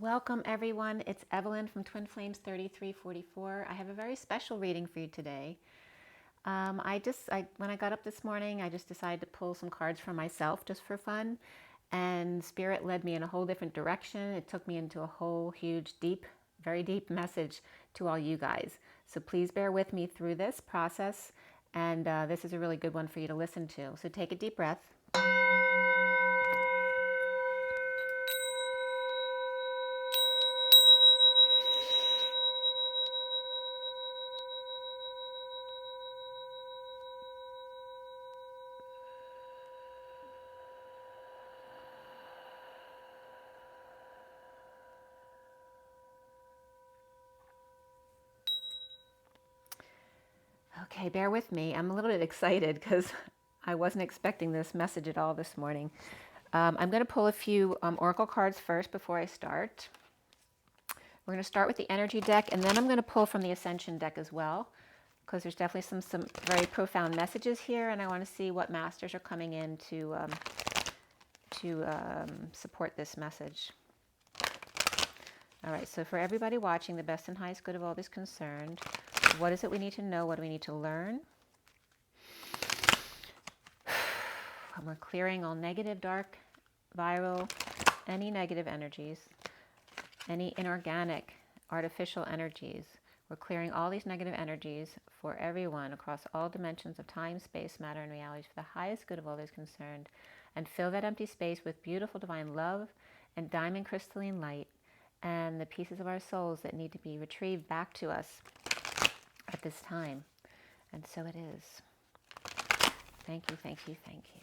Welcome everyone, it's Evelyn from Twin Flames 3344. I have a very special reading for you today. When I got up this morning, I just decided to pull some cards for myself just for fun, and Spirit led me in a whole different direction. It took me into a whole huge, deep, very deep message to all you guys. So please bear with me through this process, and this is a really good one for you to listen to. So take a deep breath. Okay, bear with me. I'm a little bit excited because I wasn't expecting this message at all this morning. I'm going to pull a few oracle cards first before I start. We're going to start with the energy deck, and then I'm going to pull from the Ascension deck as well, because there's definitely some very profound messages here, and I want to see what masters are coming in to support this message. All right, so for everybody watching, the best and highest good of all is concerned. What is it we need to know? What do we need to learn? And we're clearing all negative, dark, viral, any negative energies, any inorganic, artificial energies. We're clearing all these negative energies for everyone across all dimensions of time, space, matter, and realities for the highest good of all those concerned. And fill that empty space with beautiful divine love and diamond crystalline light and the pieces of our souls that need to be retrieved back to us at this time. And so it is. Thank you, thank you, thank you.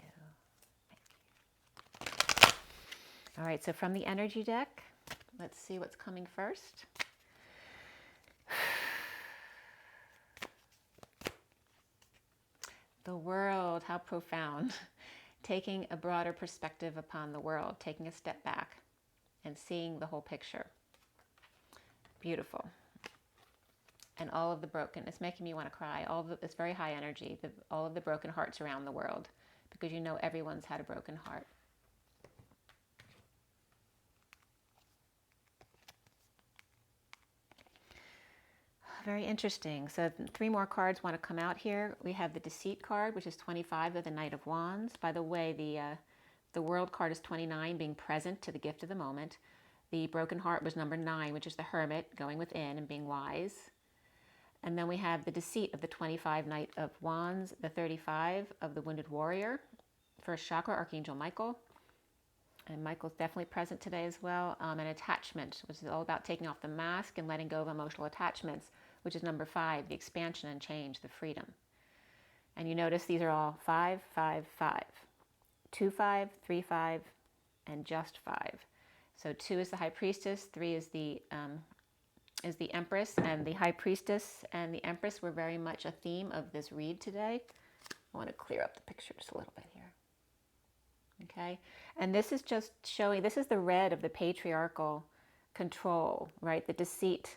Thank you. All right, so from the energy deck, let's see what's coming first. The world, how profound. Taking a broader perspective upon the world, taking a step back and seeing the whole picture. Beautiful. And all of the broken, it's making me want to cry. It's very high energy, all of the broken hearts around the world, because you know everyone's had a broken heart. Very interesting. So 3 more cards want to come out here. We have the Deceit card, which is 25 of the Knight of Wands. By the way, the World card is 29, being present to the gift of the moment. The Broken Heart was number 9, which is the Hermit, going within and being wise. And then we have the Deceit of the 25 Knight of Wands, the 35 of the Wounded Warrior, first chakra, Archangel Michael. And Michael's definitely present today as well. And Attachment, which is all about taking off the mask and letting go of emotional attachments, which is number 5, the expansion and change, the freedom. And you notice these are all 5, 5, 5. 2, 5, 3, 5, and just 5. So 2 is the High Priestess, 3 is the Empress, and the High Priestess and the Empress were very much a theme of this read today. I want to clear up the picture just a little bit here. Okay, and this is just showing, this is the red of the patriarchal control, right? The deceit,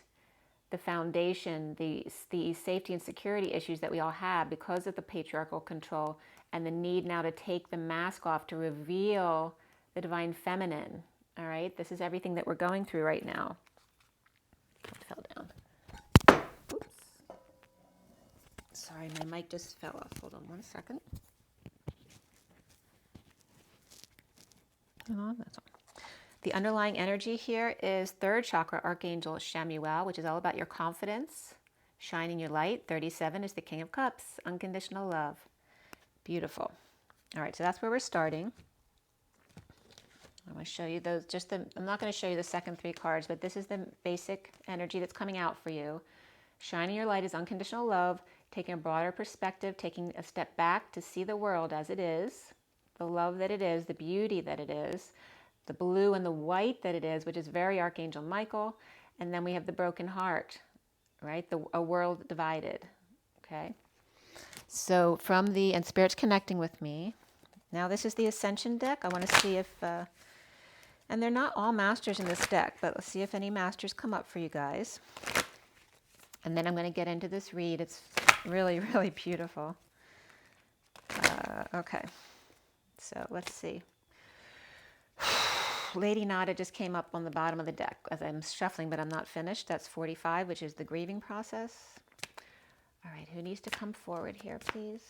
the foundation, the safety and security issues that we all have because of the patriarchal control, and the need now to take the mask off to reveal the divine feminine. All right, this is everything that we're going through right now. It fell down. Oops. Sorry, my mic just fell off. Hold on one second. That's on. The underlying energy here is 3rd chakra, Archangel Shamuel, which is all about your confidence, shining your light. 37 is the King of Cups, unconditional love. Beautiful. All right, so that's where we're starting. I'm going to show you those, I'm not going to show you the second 3 cards, but this is the basic energy that's coming out for you. Shining your light is unconditional love, taking a broader perspective, taking a step back to see the world as it is, the love that it is, the beauty that it is, the blue and the white that it is, which is very Archangel Michael. And then we have the broken heart, right? A world divided, okay? So and Spirit's connecting with me. Now this is the Ascension deck. I want to see if, and they're not all masters in this deck, but let's see if any masters come up for you guys. And then I'm going to get into this read. It's really, really beautiful. Okay. So let's see. Lady Nada just came up on the bottom of the deck as I'm shuffling, but I'm not finished. That's 45, which is the grieving process. All right, who needs to come forward here, please?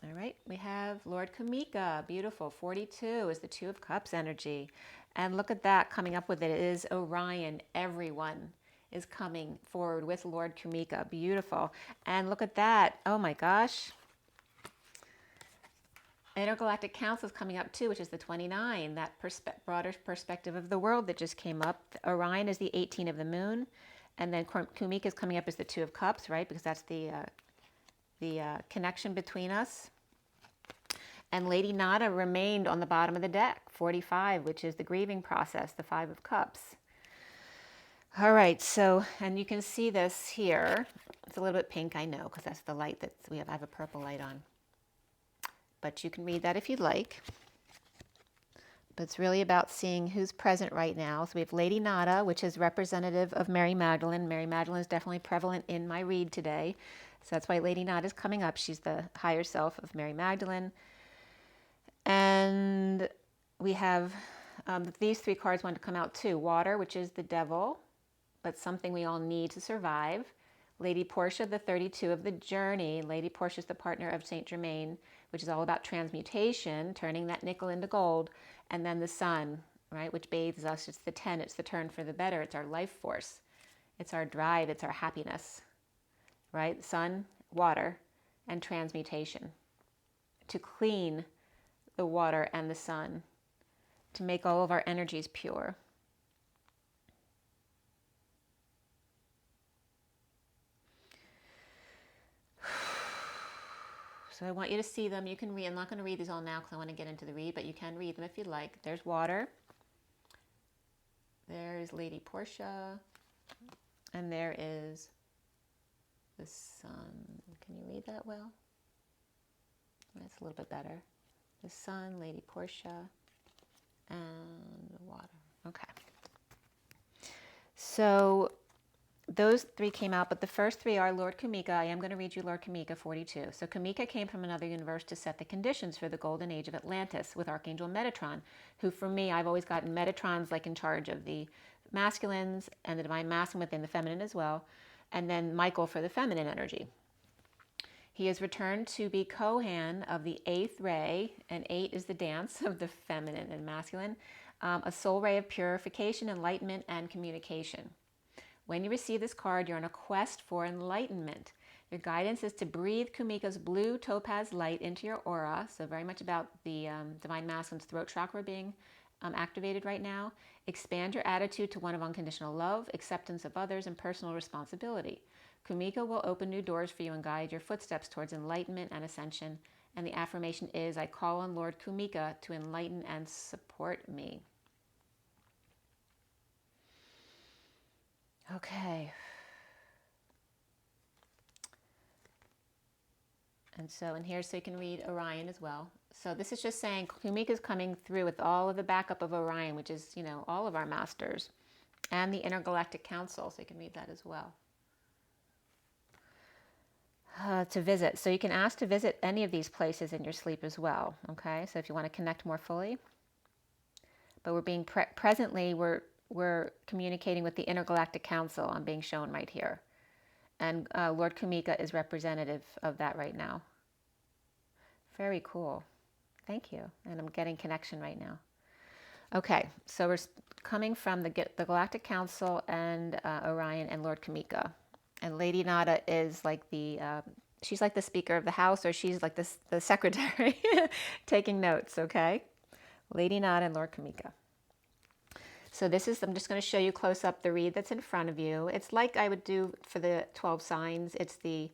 All right, we have Lord Kumeka. Beautiful. 42 is the Two of Cups energy. And look at that, coming up with it is Orion. Everyone is coming forward with Lord Kumeka. Beautiful. And look at that. Oh my gosh. Intergalactic Council is coming up too, which is the 29, that broader perspective of the world that just came up. Orion is the 18 of the moon. And then Kumeka is coming up as the Two of Cups, right? Because that's the connection between us. And Lady Nada remained on the bottom of the deck, 45, which is the grieving process, the Five of Cups. All right, so, and you can see this here. It's a little bit pink, I know, because that's the light that we have. I have a purple light on. But you can read that if you'd like. But it's really about seeing who's present right now. So we have Lady Nada, which is representative of Mary Magdalene. Mary Magdalene is definitely prevalent in my read today. So that's why Lady Nada is coming up. She's the higher self of Mary Magdalene. And we have these three cards want to come out too. Water, which is the devil, but something we all need to survive. Lady Portia, the 32 of the journey. Lady Portia is the partner of Saint Germain, which is all about transmutation, turning that nickel into gold. And then the sun, right, which bathes us. It's the 10. It's the turn for the better. It's our life force. It's our drive. It's our happiness, right? Sun, water, and transmutation. To clean the water and the sun, to make all of our energies pure. So I want you to see them. You can read. I'm not going to read these all now because I want to get into the read, but you can read them if you'd like. There's water. There's Lady Portia. And there is the sun. Can you read that well? That's a little bit better. The sun, Lady Portia, and the water. Okay. So those three came out, but the first three are Lord Kumeka. I am going to read you Lord Kumeka, 42. So Kumeka came from another universe to set the conditions for the golden age of Atlantis with Archangel Metatron, who for me, I've always gotten Metatron's like in charge of the masculines and the divine masculine within the feminine as well, and then Michael for the feminine energy. He has returned to be Kohan of the 8th ray, and 8 is the dance of the feminine and masculine, a soul ray of purification, enlightenment, and communication. When you receive this card, you're on a quest for enlightenment. Your guidance is to breathe Kumeka's blue topaz light into your aura, so very much about the divine masculine's throat chakra being activated right now. Expand your attitude to one of unconditional love, acceptance of others, and personal responsibility. Kumeka will open new doors for you and guide your footsteps towards enlightenment and ascension. And the affirmation is, I call on Lord Kumeka to enlighten and support me. Okay. And so in here, so you can read Orion as well. So this is just saying Kumeka is coming through with all of the backup of Orion, which is, you know, all of our masters, and the Intergalactic Council. So you can read that as well. To visit. So you can ask to visit any of these places in your sleep as well. Okay. So if you want to connect more fully, but we're being presently, we're communicating with the Intergalactic Council. I'm being shown right here. And Lord Kumeka is representative of that right now. Very cool. Thank you. And I'm getting connection right now. Okay, so we're coming from the Galactic Council and Orion and Lord Kumeka. And Lady Nada is like the, she's like the Speaker of the House, or she's like the Secretary taking notes, okay? Lady Nada and Lord Kumeka. So this is, I'm just going to show you close up the read that's in front of you. It's like I would do for the 12 signs. It's the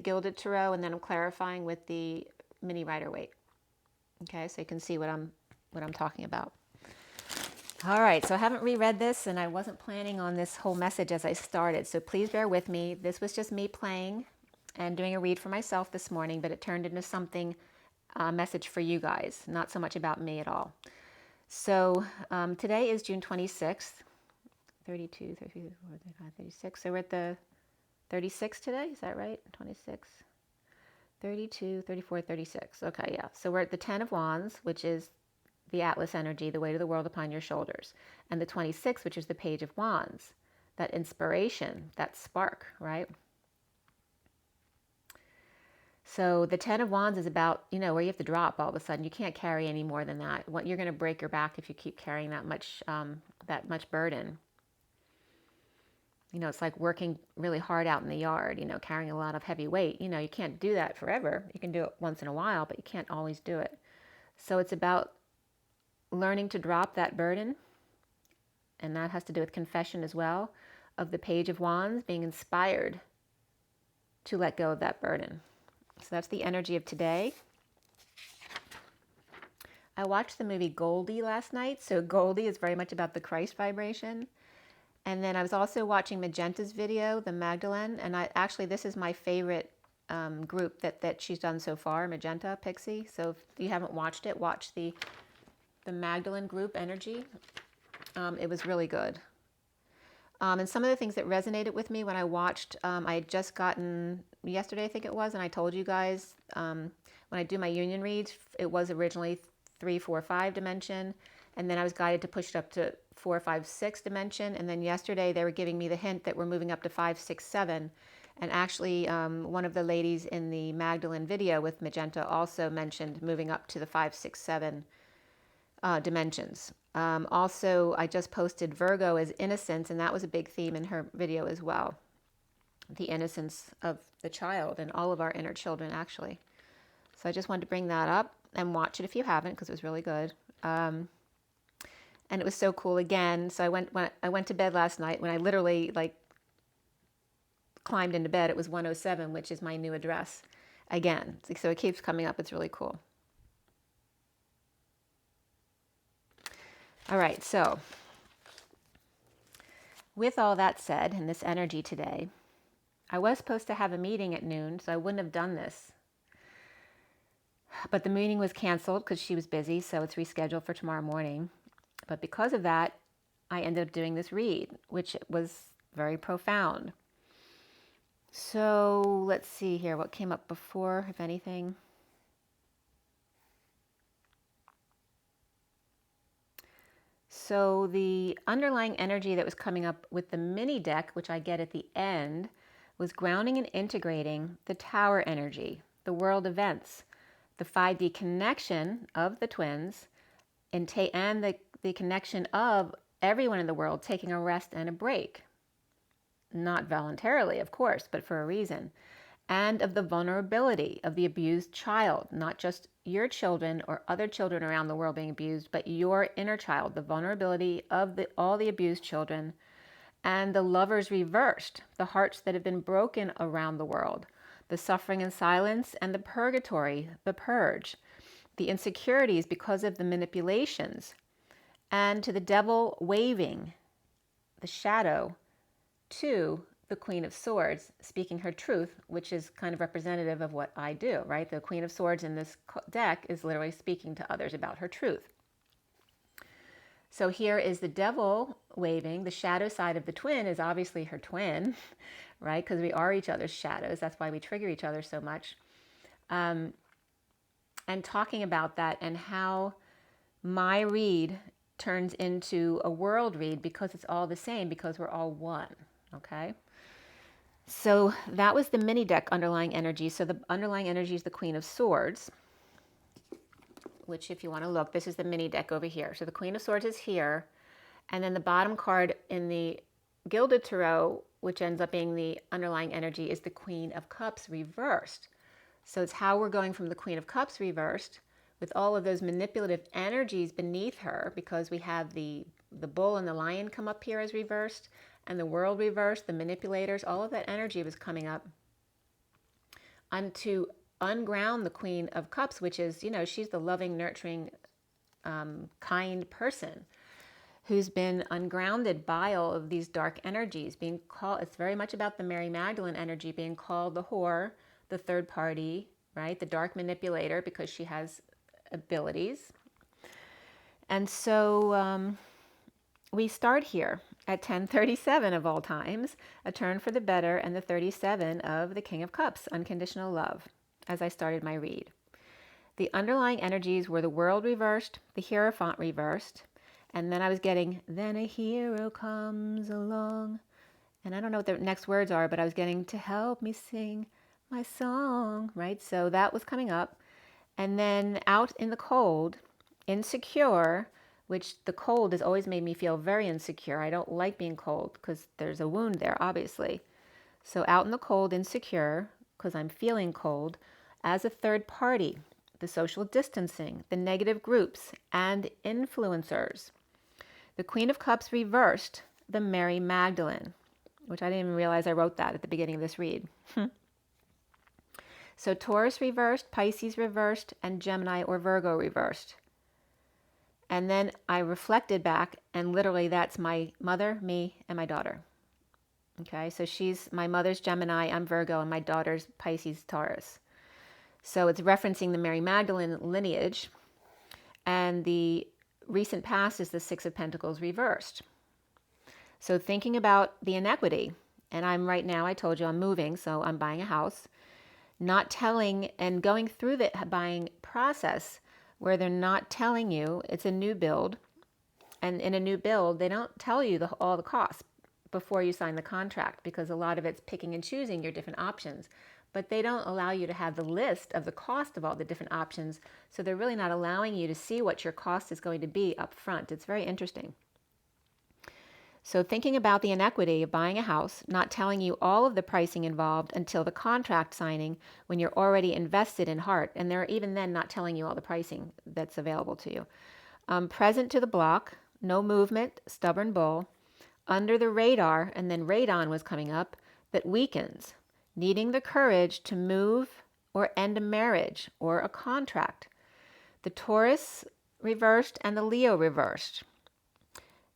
Gilded Tarot, and then I'm clarifying with the mini Rider-Waite. Okay, so you can see what I'm talking about. All right, so I haven't reread this, and I wasn't planning on this whole message as I started, so please bear with me. This was just me playing and doing a read for myself this morning, but it turned into something, a message for you guys, not so much about me at all. So today is June 26th, 32, 33, 35, 36. So we're at the 36 today, is that right? 26, 32, 34, 36. Okay, yeah. So we're at the 10 of Wands, which is the Atlas energy, the weight of the world upon your shoulders. And the 26, which is the Page of Wands, that inspiration, that spark, right? So the 10 of Wands is about, where you have to drop all of a sudden. You can't carry any more than that. You're going to break your back if you keep carrying that much burden. It's like working really hard out in the yard, carrying a lot of heavy weight. You can't do that forever. You can do it once in a while, but you can't always do it. So it's about learning to drop that burden. And that has to do with confession as well, of the Page of Wands, being inspired to let go of that burden. So that's the energy of today. I watched the movie Goldie last night. So Goldie is very much about the Christ vibration. And then I was also watching Magenta's video, the Magdalene. And this is my favorite group that she's done so far, Magenta, Pixie. So if you haven't watched it, watch the Magdalene group energy. It was really good. And some of the things that resonated with me when I watched, I had just gotten, yesterday I think it was, and I told you guys, when I do my union reads, it was originally 3, 4, 5 dimension, and then I was guided to push it up to 4, 5, 6 dimension, and then yesterday they were giving me the hint that we're moving up to 5, 6, 7, and actually one of the ladies in the Magdalene video with Magenta also mentioned moving up to the 5, 6, 7 dimensions. Also, I just posted Virgo as innocence, and that was a big theme in her video as well. The innocence of the child and all of our inner children, actually. So I just wanted to bring that up and watch it if you haven't, because it was really good. And it was so cool again. So when I went to bed last night, when I literally climbed into bed, it was 107, which is my new address again. So it keeps coming up. It's really cool. All right, so with all that said, and this energy today, I was supposed to have a meeting at noon, so I wouldn't have done this. But the meeting was canceled because she was busy, so it's rescheduled for tomorrow morning. But because of that, I ended up doing this read, which was very profound. So let's see here, what came up before, if anything. So the underlying energy that was coming up with the mini deck, which I get at the end, was grounding and integrating the tower energy, the world events, the 5D connection of the twins, and the connection of everyone in the world taking a rest and a break. Not voluntarily, of course, but for a reason. And of the vulnerability of the abused child, not just your children or other children around the world being abused, but your inner child, the vulnerability of all the abused children, and the lovers reversed, the hearts that have been broken around the world, the suffering and silence, and the purgatory, the purge, the insecurities because of the manipulations, and to the devil waving the shadow to the Queen of Swords speaking her truth, which is kind of representative of what I do, right? The Queen of Swords in this deck is literally speaking to others about her truth. So here is the devil waving. The shadow side of the twin is obviously her twin, right? Because we are each other's shadows. That's why we trigger each other so much. And talking about that and how my read turns into a world read because it's all the same, because we're all one, okay? So that was the mini deck underlying energy. So the underlying energy is the Queen of Swords, which if you want to look, this is the mini deck over here. So the Queen of Swords is here. And then the bottom card in the Gilded Tarot, which ends up being the underlying energy, is the Queen of Cups reversed. So it's how we're going from the Queen of Cups reversed with all of those manipulative energies beneath her, because we have the bull and the lion come up here as reversed, and the world reversed, the manipulators, all of that energy was coming up. I'm to unground the Queen of Cups, which is, she's the loving, nurturing, kind person who's been ungrounded by all of these dark energies, being called, it's very much about the Mary Magdalene energy, being called the whore, the third party, right? The dark manipulator, because she has abilities. And so we start here at 1037 of all times, a turn for the better, and the 37 of the King of Cups, unconditional love, as I started my read. The underlying energies were the World reversed, the Hierophant reversed, and then I was getting, then a hero comes along. And I don't know what the next words are, but I was getting to help me sing my song, right? So that was coming up. And then out in the cold, insecure, which the cold has always made me feel very insecure. I don't like being cold because there's a wound there, obviously. So out in the cold, insecure, because I'm feeling cold, as a third party, the social distancing, the negative groups, and influencers. The Queen of Cups reversed, the Mary Magdalene, which I didn't even realize I wrote that at the beginning of this read. So Taurus reversed, Pisces reversed, and Gemini or Virgo reversed. And then I reflected back, and literally that's my mother, me, and my daughter. Okay, so my mother's Gemini, I'm Virgo, and my daughter's Pisces, Taurus. So it's referencing the Mary Magdalene lineage, and the recent past is the Six of Pentacles reversed. So thinking about the inequity, and I'm right now, I told you I'm moving, so I'm buying a house, not telling and going through the buying process where they're not telling you it's a new build, and in a new build, they don't tell you all the costs before you sign the contract, because a lot of it's picking and choosing your different options, but they don't allow you to have the list of the cost of all the different options. So they're really not allowing you to see what your cost is going to be up front. It's very interesting. So thinking about the inequity of buying a house, not telling you all of the pricing involved until the contract signing when you're already invested in heart, and they're even then not telling you all the pricing that's available to you. Present to the block, no movement, stubborn bull, under the radar, and then radon was coming up, that weakens, needing the courage to move or end a marriage or a contract. The Taurus reversed and the Leo reversed.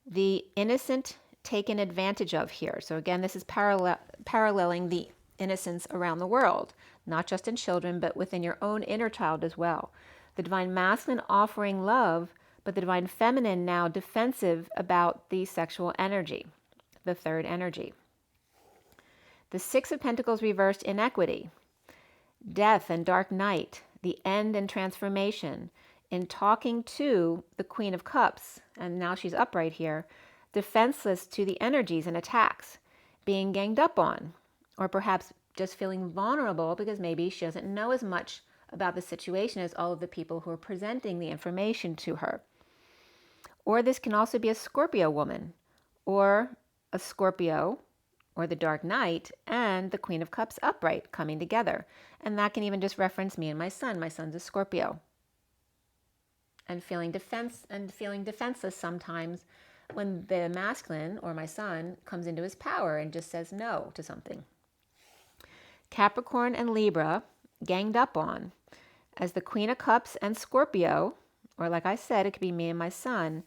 The innocent taken advantage of here. So again, this is paralleling the innocence around the world, not just in children, but within your own inner child as well. The Divine Masculine offering love, but the Divine Feminine now defensive about the sexual energy, the third energy. The Six of Pentacles reversed, inequity, death and dark night, the end and transformation. In talking to the Queen of Cups, and now she's upright here, defenseless to the energies and attacks, being ganged up on, or perhaps just feeling vulnerable because maybe she doesn't know as much about the situation as all of the people who are presenting the information to her. Or this can also be a Scorpio woman, or a Scorpio, or the Dark Knight, and the Queen of Cups upright coming together. And that can even just reference me and my son. My son's a Scorpio. And feeling defenseless sometimes when the masculine, or my son, comes into his power and just says no to something. Capricorn and Libra, ganged up on, as the Queen of Cups and Scorpio, or like I said, it could be me and my son,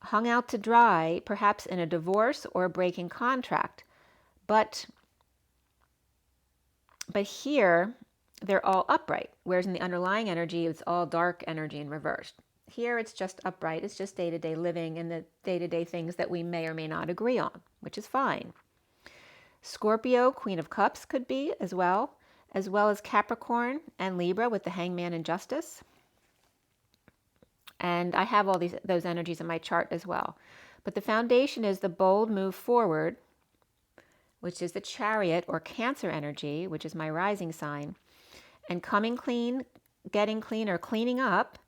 hung out to dry, perhaps in a divorce or a breaking contract. But here, they're all upright, whereas in the underlying energy, it's all dark energy and reversed. Here, it's just upright. It's just day-to-day living and the day-to-day things that we may or may not agree on, which is fine. Scorpio, Queen of Cups could be as well as Capricorn and Libra with the Hangman and Justice. And I have all those energies in my chart as well. But the foundation is the bold move forward, which is the Chariot or Cancer energy, which is my rising sign, and coming clean, getting clean, or cleaning up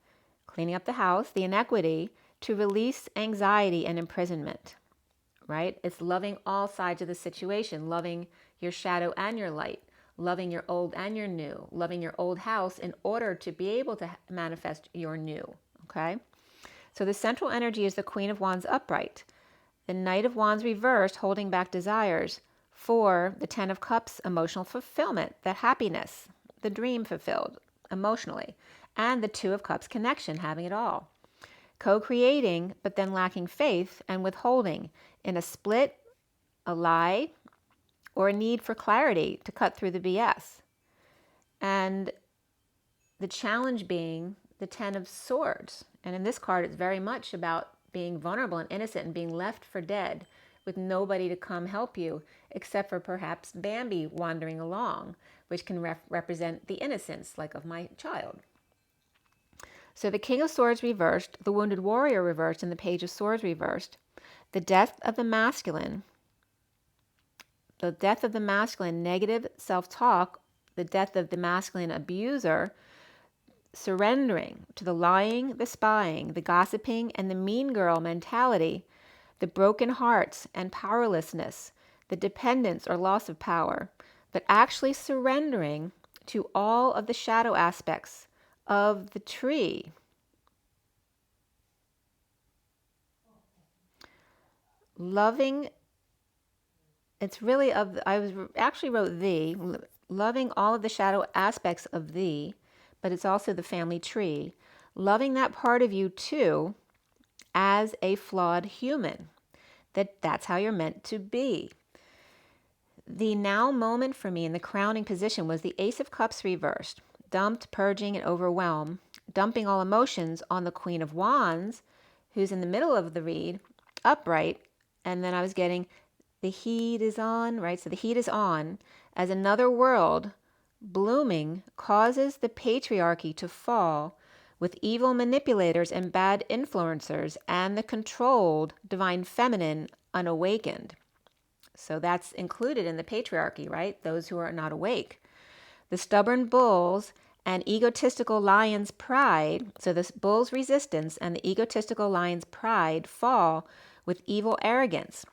the house, the inequity, to release anxiety and imprisonment, right? It's loving all sides of the situation, loving your shadow and your light, loving your old and your new, loving your old house in order to be able to manifest your new, okay? So the central energy is the Queen of Wands upright, the Knight of Wands reversed, holding back desires, for the Ten of Cups, emotional fulfillment, the happiness, the dream fulfilled emotionally, and the Two of Cups connection, having it all. Co-creating, but then lacking faith and withholding in a split, a lie, or a need for clarity to cut through the BS. And the challenge being the Ten of Swords. And in this card, it's very much about being vulnerable and innocent and being left for dead with nobody to come help you, except for perhaps Bambi wandering along, which can represent the innocence, like of my child. So the King of Swords reversed, the Wounded Warrior reversed, and the Page of Swords reversed. The death of the masculine, negative self-talk, the death of the masculine abuser, surrendering to the lying, the spying, the gossiping, and the mean girl mentality, the broken hearts and powerlessness, the dependence or loss of power, but actually surrendering to all of the shadow aspects of the tree. Loving, it's really of, actually wrote thee, loving all of the shadow aspects of thee, but it's also the family tree. Loving that part of you too as a flawed human. That's how you're meant to be. The now moment for me in the crowning position was the Ace of Cups reversed, dumped, purging, and overwhelmed, dumping all emotions on the Queen of Wands, who's in the middle of the read, upright, and then I was getting the heat is on, right? So the heat is on as another world blooming causes the patriarchy to fall with evil manipulators and bad influencers and the controlled divine feminine unawakened. So that's included in the patriarchy, right? Those who are not awake. The stubborn bulls and egotistical lion's pride, so this bull's resistance and the egotistical lion's pride fall with evil arrogance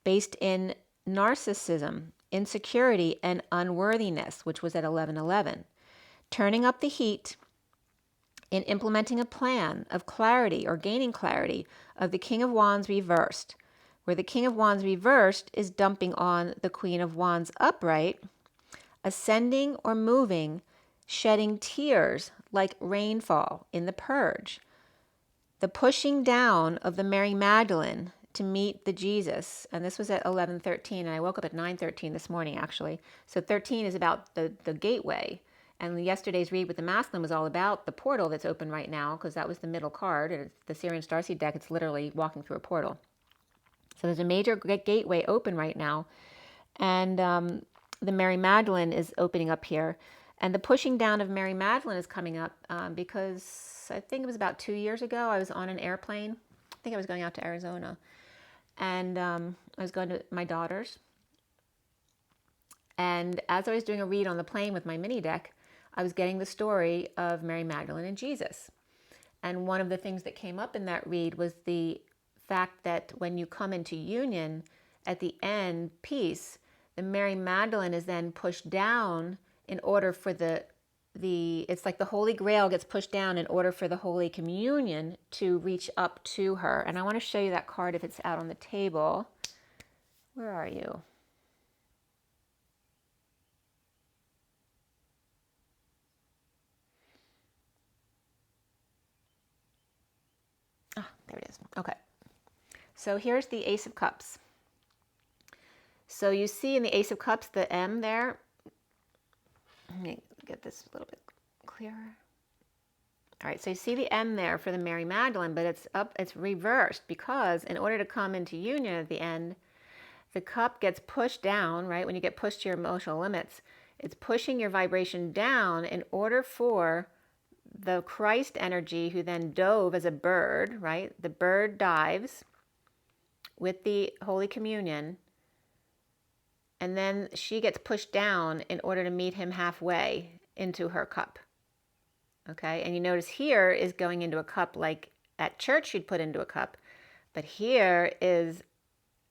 based in narcissism, insecurity, and unworthiness, which was at 11:11. Turning up the heat in implementing a plan of clarity or gaining clarity of the King of Wands reversed, where the King of Wands reversed is dumping on the Queen of Wands upright, ascending or moving, shedding tears like rainfall in the purge, the pushing down of the Mary Magdalene to meet the Jesus, and this was at 11:13, and I woke up at 9:13 this morning actually. So 13 is about the gateway. And yesterday's read with the masculine was all about the portal that's open right now, because that was the middle card. And it's the SIRIAN STARSEED deck. It's literally walking through a portal. So there's a major gateway open right now. And the Mary Magdalene is opening up here. And the pushing down of Mary Magdalene is coming up because I think it was about 2 years ago, I was on an airplane. I think I was going out to Arizona. And I was going to my daughter's. And as I was doing a read on the plane with my mini deck, I was getting the story of Mary Magdalene and Jesus. And one of the things that came up in that read was the fact that when you come into union, at the end, peace, the Mary Magdalene is then pushed down in order for it's like the Holy Grail gets pushed down in order for the Holy Communion to reach up to her. And I want to show you that card if it's out on the table. Where are you? There it is. Okay. So here's the Ace of Cups. So you see in the Ace of Cups, the M there. Let me get this a little bit clearer. All right, so you see the M there for the Mary Magdalene, but it's reversed because in order to come into union at the end, the cup gets pushed down, right? When you get pushed to your emotional limits, it's pushing your vibration down in order for the Christ energy, who then dove as a bird, right? The bird dives with the Holy Communion, and then she gets pushed down in order to meet him halfway into her cup. Okay, and you notice here is going into a cup like at church you'd put into a cup, but here is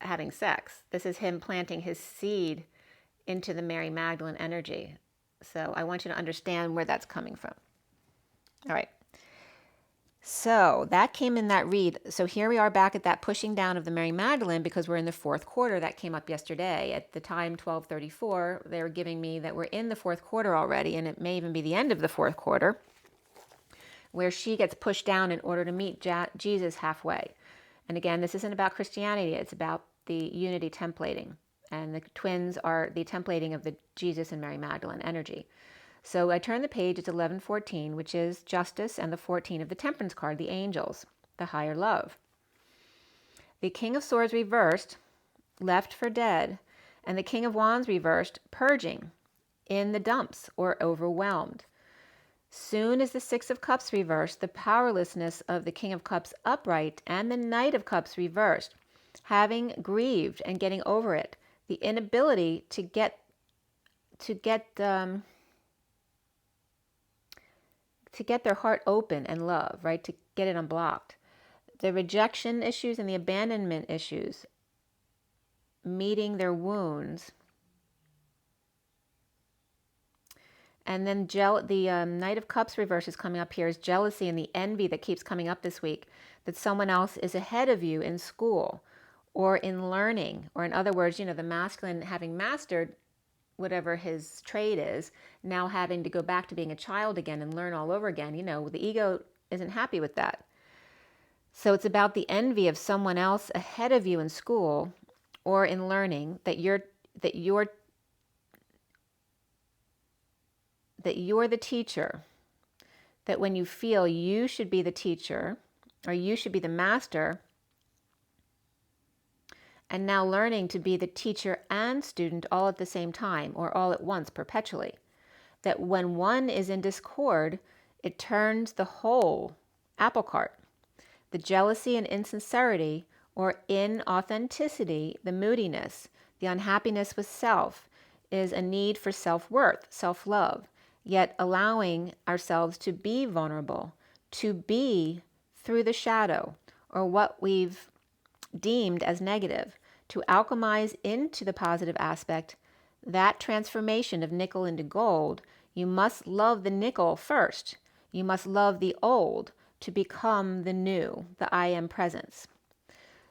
having sex. This is him planting his seed into the Mary Magdalene energy. So I want you to understand where that's coming from. All right. So that came in that read. So here we are back at that pushing down of the Mary Magdalene because we're in the fourth quarter. That came up yesterday. At the time, 12:34, they were giving me that we're in the fourth quarter already, and it may even be the end of the fourth quarter, where she gets pushed down in order to meet Jesus halfway. And again, this isn't about Christianity. It's about the unity templating. And the twins are the templating of the Jesus and Mary Magdalene energy. So I turn the page, it's 11:14, which is justice, and the 14 of the temperance card, the angels, the higher love. The King of Swords reversed, left for dead, and the King of Wands reversed, purging, in the dumps or overwhelmed. Soon as the Six of Cups reversed, the powerlessness of the King of Cups upright and the Knight of Cups reversed, having grieved and getting over it, the inability to get their heart open and love, right? To get it unblocked. The rejection issues and the abandonment issues, meeting their wounds. And then the Knight of Cups reverse is coming up here is jealousy and the envy that keeps coming up this week, that someone else is ahead of you in school or in learning, or in other words, the masculine having mastered whatever his trade is, now having to go back to being a child again and learn all over again. The ego isn't happy with that. So it's about the envy of someone else ahead of you in school or in learning, that you're the teacher, that when you feel you should be the teacher or you should be the master, and now learning to be the teacher and student all at the same time or all at once perpetually, that when one is in discord, it turns the whole apple cart. The jealousy and insincerity or inauthenticity, the moodiness, the unhappiness with self, is a need for self-worth, self-love, yet allowing ourselves to be vulnerable, to be through the shadow or what we've deemed as negative, to alchemize into the positive aspect, that transformation of nickel into gold. You must love the nickel first. You must love the old to become the new, the I am presence.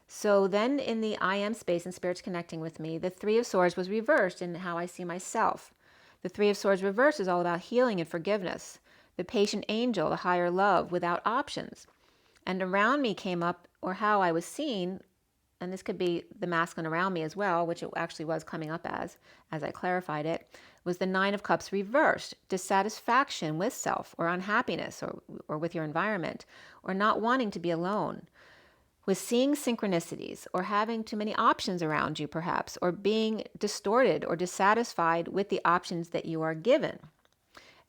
So then in the I am space and Spirit's connecting with me, the Three of Swords was reversed in how I see myself. The Three of Swords reversed is all about healing and forgiveness. The patient angel, the higher love without options. And around me came up, or how I was seen, and this could be the masculine around me as well, which it actually was coming up as I clarified it, was the Nine of Cups reversed, dissatisfaction with self or unhappiness or with your environment, or not wanting to be alone, with seeing synchronicities or having too many options around you perhaps, or being distorted or dissatisfied with the options that you are given.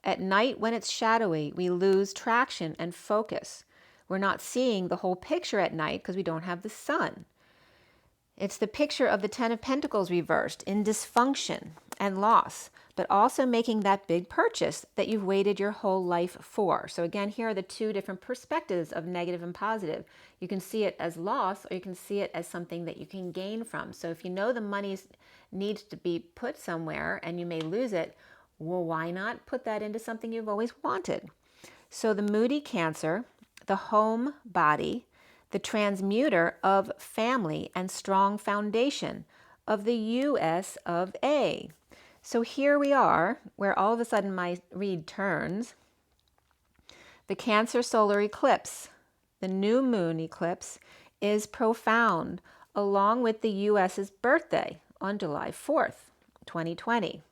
At night when it's shadowy, we lose traction and focus. We're not seeing the whole picture at night because we don't have the sun. It's the picture of the Ten of Pentacles reversed in dysfunction and loss, but also making that big purchase that you've waited your whole life for. So again, here are the two different perspectives of negative and positive. You can see it as loss, or you can see it as something that you can gain from. So if you know the money needs to be put somewhere and you may lose it, well, why not put that into something you've always wanted? So the moody Cancer, the home body, the transmuter of family and strong foundation of the US of A. So here we are, where all of a sudden my read turns. The Cancer solar eclipse, the new moon eclipse, is profound, along with the US's birthday on July 4th, 2020.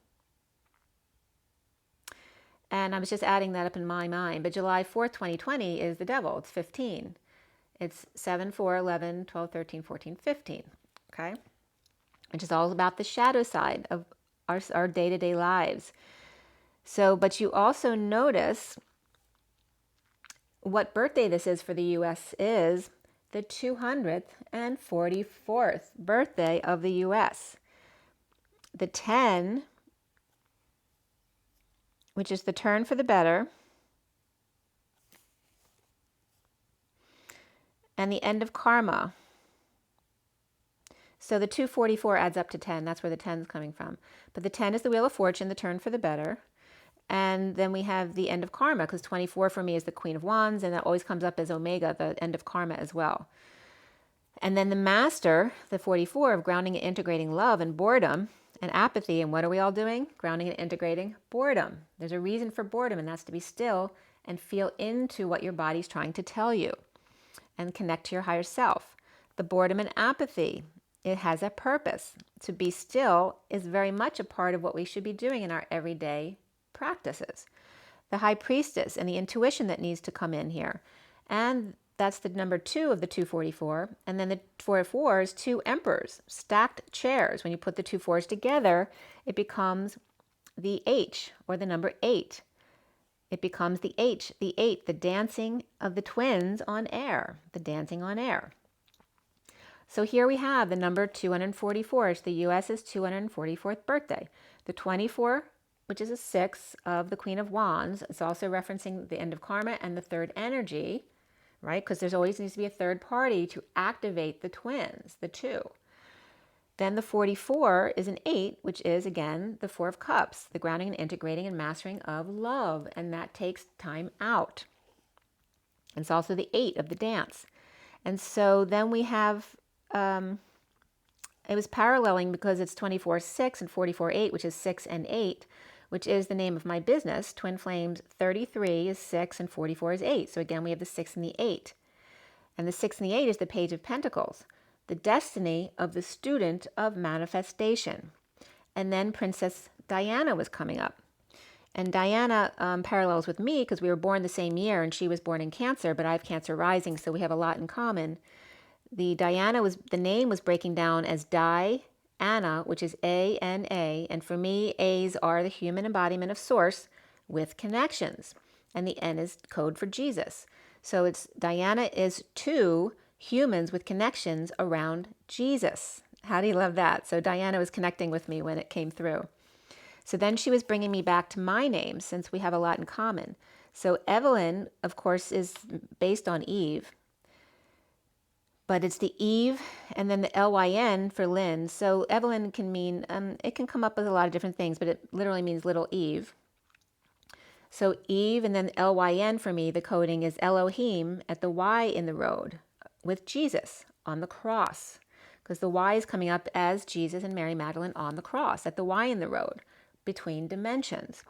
And I was just adding that up in my mind, but July 4th, 2020 is the devil. It's 15. It's 7, 4, 11, 12, 13, 14, 15, okay? Which is all about the shadow side of our day-to-day lives. So, but you also notice what birthday this is for the U.S. is the 244th birthday of the U.S. The 10, which is the turn for the better, and the end of karma. So the 244 adds up to 10. That's where the 10 is coming from. But the 10 is the wheel of fortune, the turn for the better. And then we have the end of karma, because 24 for me is the Queen of Wands, and that always comes up as Omega, the end of karma as well. And then the Master, the 44, of grounding and integrating love and boredom and apathy. And what are we all doing? Grounding and integrating boredom. There's a reason for boredom, and that's to be still and feel into what your body's trying to tell you, and connect to your higher self. The boredom and apathy, it has a purpose. To be still is very much a part of what we should be doing in our everyday practices. The High Priestess and the intuition that needs to come in here. And that's the number 2 of the 244. And then the 44 is 2 emperors, stacked chairs. When you put the 2 4s together, it becomes the H, or the number 8. it becomes the H, the 8, the dancing of the twins on air, the dancing on air. So here we have the number 244. It's the U.S.'s 244th birthday. The 24, which is a 6 of the Queen of Wands. It's also referencing the end of karma and the third energy, right? Because there's always needs to be a third party to activate the twins, the 2. Then the 44 is an 8, which is, again, the 4 of Cups, the grounding and integrating and mastering of love. And that takes time out. It's also the 8 of the dance. And so then we have, it was paralleling because it's 24-6 and 44-8, which is 6 and 8, which is the name of my business. Twin Flames 33 is 6 and 44 is 8. So again, we have the 6 and the 8. And the 6 and the 8 is the Page of Pentacles, the destiny of the student of manifestation. And then Princess Diana was coming up. And Diana parallels with me because we were born the same year and she was born in Cancer, but I have Cancer rising, so we have a lot in common. The name was breaking down as Diana, which is A-N-A, and for me, A's are the human embodiment of Source with connections, and the N is code for Jesus. So it's Diana is 2 humans with connections around Jesus. How do you love that? So Diana was connecting with me when it came through. So then she was bringing me back to my name since we have a lot in common. So Evelyn, of course, is based on Eve, but it's the Eve and then the L-Y-N for Lynn. So Evelyn can mean, it can come up with a lot of different things, but it literally means little Eve. So Eve and then L-Y-N for me, the coding is Elohim at the Y in the road with Jesus on the cross, because the Y is coming up as Jesus and Mary Magdalene on the cross at the Y in the road between dimensions.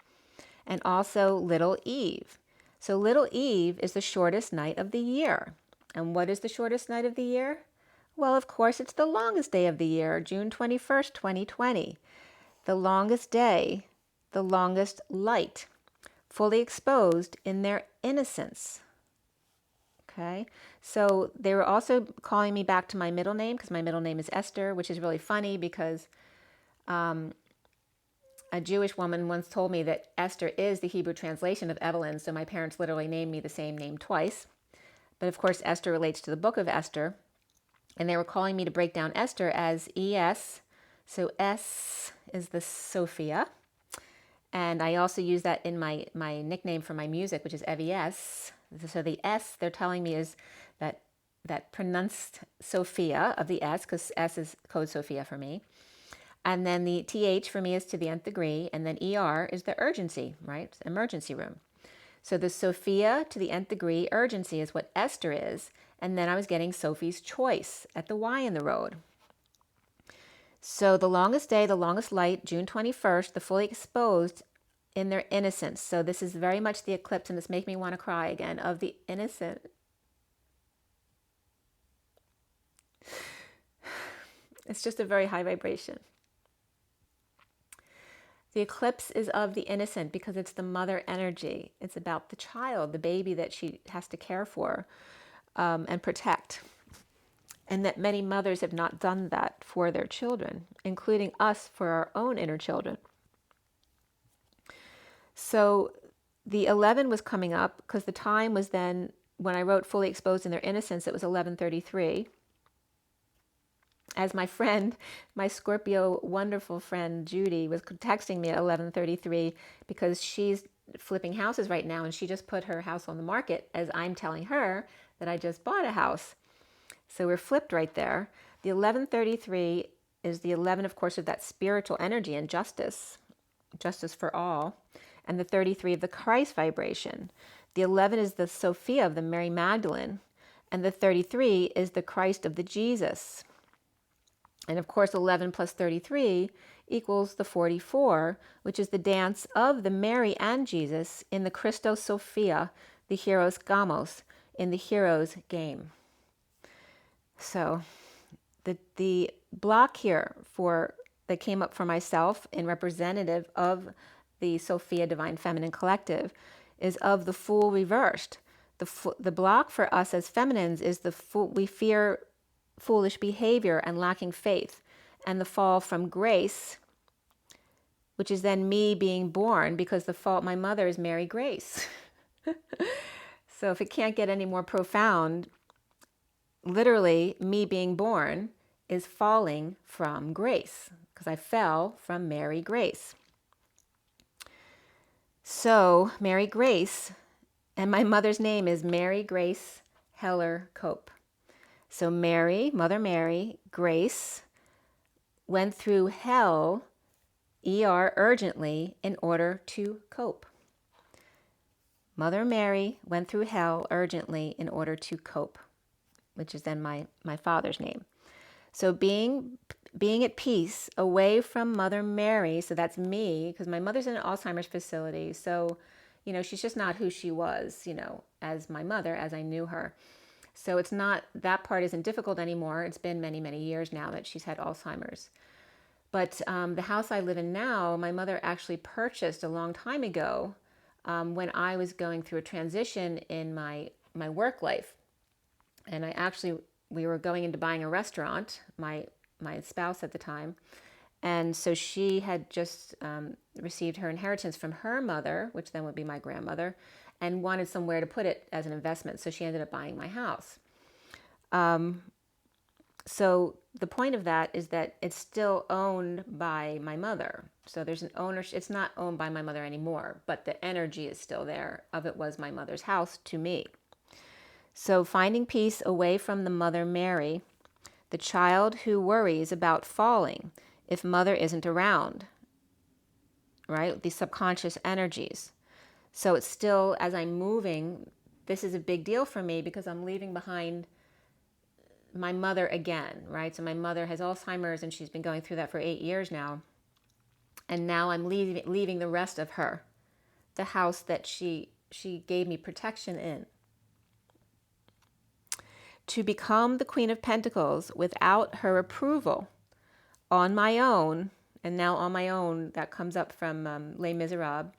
And also little Eve. So little Eve is the shortest night of the year. And what is the shortest night of the year? Well, of course, it's the longest day of the year, June 21st, 2020. The longest day, the longest light, fully exposed in their innocence. Okay, so they were also calling me back to my middle name because my middle name is Esther, which is really funny because a Jewish woman once told me that Esther is the Hebrew translation of Evelyn, so my parents literally named me the same name twice. But of course, Esther relates to the book of Esther, and they were calling me to break down Esther as ES. So S is the Sophia, and I also use that in my nickname for my music, which is Evie S. So the S they're telling me is that pronounced Sophia of the S, because S is code Sophia for me. And then the TH for me is to the nth degree, and then ER is the urgency, right? Emergency room. So the Sophia to the nth degree urgency is what Esther is, and then I was getting Sophie's choice at the Y in the road. So the longest day, the longest light, June 21st, the fully exposed in their innocence. So this is very much the eclipse, and this makes me want to cry again, of the innocent. It's just a very high vibration. The eclipse is of the innocent because it's the mother energy. It's about the child, the baby that she has to care for and protect. And that many mothers have not done that for their children, including us for our own inner children. So the 11 was coming up because the time was then, when I wrote fully exposed in their innocence, it was 11:33. As my friend, my Scorpio wonderful friend Judy was texting me at 11:33 because she's flipping houses right now and she just put her house on the market as I'm telling her that I just bought a house. So we're flipped right there. The 11:33 is the 11, of course, of that spiritual energy and justice for all, and the 33 of the Christ vibration. The 11 is the Sophia of the Mary Magdalene, and the 33 is the Christ of the Jesus. And of course, 11 plus 33 equals the 44, which is the dance of the Mary and Jesus in the Christos Sophia, the hero's gamos, in the hero's game. So the block here that came up for myself in representative of the Sophia Divine Feminine Collective is of the Fool reversed. The block for us as feminines is the fool. We fear foolish behavior and lacking faith, and the fall from grace, which is then me being born because my mother is Mary Grace. So if it can't get any more profound, literally me being born is falling from grace, because I fell from Mary Grace. So Mary Grace, and my mother's name is Mary Grace Heller Cope. So Mary, Mother Mary Grace, went through hell, ER, urgently in order to cope. Mother Mary went through hell urgently in order to cope, which is then my father's name. So being at peace away from Mother Mary, so that's me, because my mother's in an Alzheimer's facility. So, she's just not who she was, as my mother, as I knew her. So it's not, that part isn't difficult anymore. It's been many, many years now that she's had Alzheimer's. But the house I live in now, my mother actually purchased a long time ago when I was going through a transition in my work life. And we were going into buying a restaurant, my spouse at the time. And so she had just received her inheritance from her mother, which then would be my grandmother, and wanted somewhere to put it as an investment. So she ended up buying my house. So the point of that is that it's still owned by my mother. So there's an ownership. It's not owned by my mother anymore, but the energy is still there of it was my mother's house to me. So finding peace away from the Mother Mary, the child who worries about falling if mother isn't around, right? These subconscious energies. So it's still, as I'm moving, this is a big deal for me because I'm leaving behind my mother again, right? So my mother has Alzheimer's and she's been going through that for 8 years now. And now I'm leaving the rest of her, the house that she gave me protection in. To become the Queen of Pentacles without her approval on my own, and now on my own, that comes up from Les Miserables.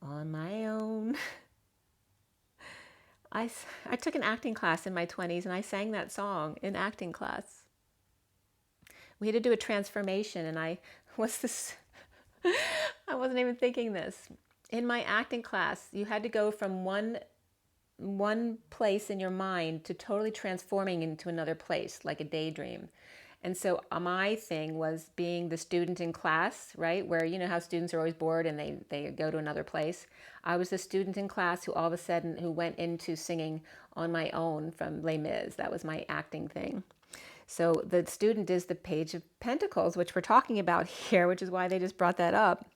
On my own. I took an acting class in my 20s and I sang that song in acting class. We had to do a transformation and I wasn't even thinking this. In my acting class, you had to go from one place in your mind to totally transforming into another place, like a daydream. And so my thing was being the student in class, right? Where you know how students are always bored and they go to another place. I was the student in class who all of a sudden who went into singing on my own from Les Mis. That was my acting thing. So the student is the Page of Pentacles, which we're talking about here, which is why they just brought that up.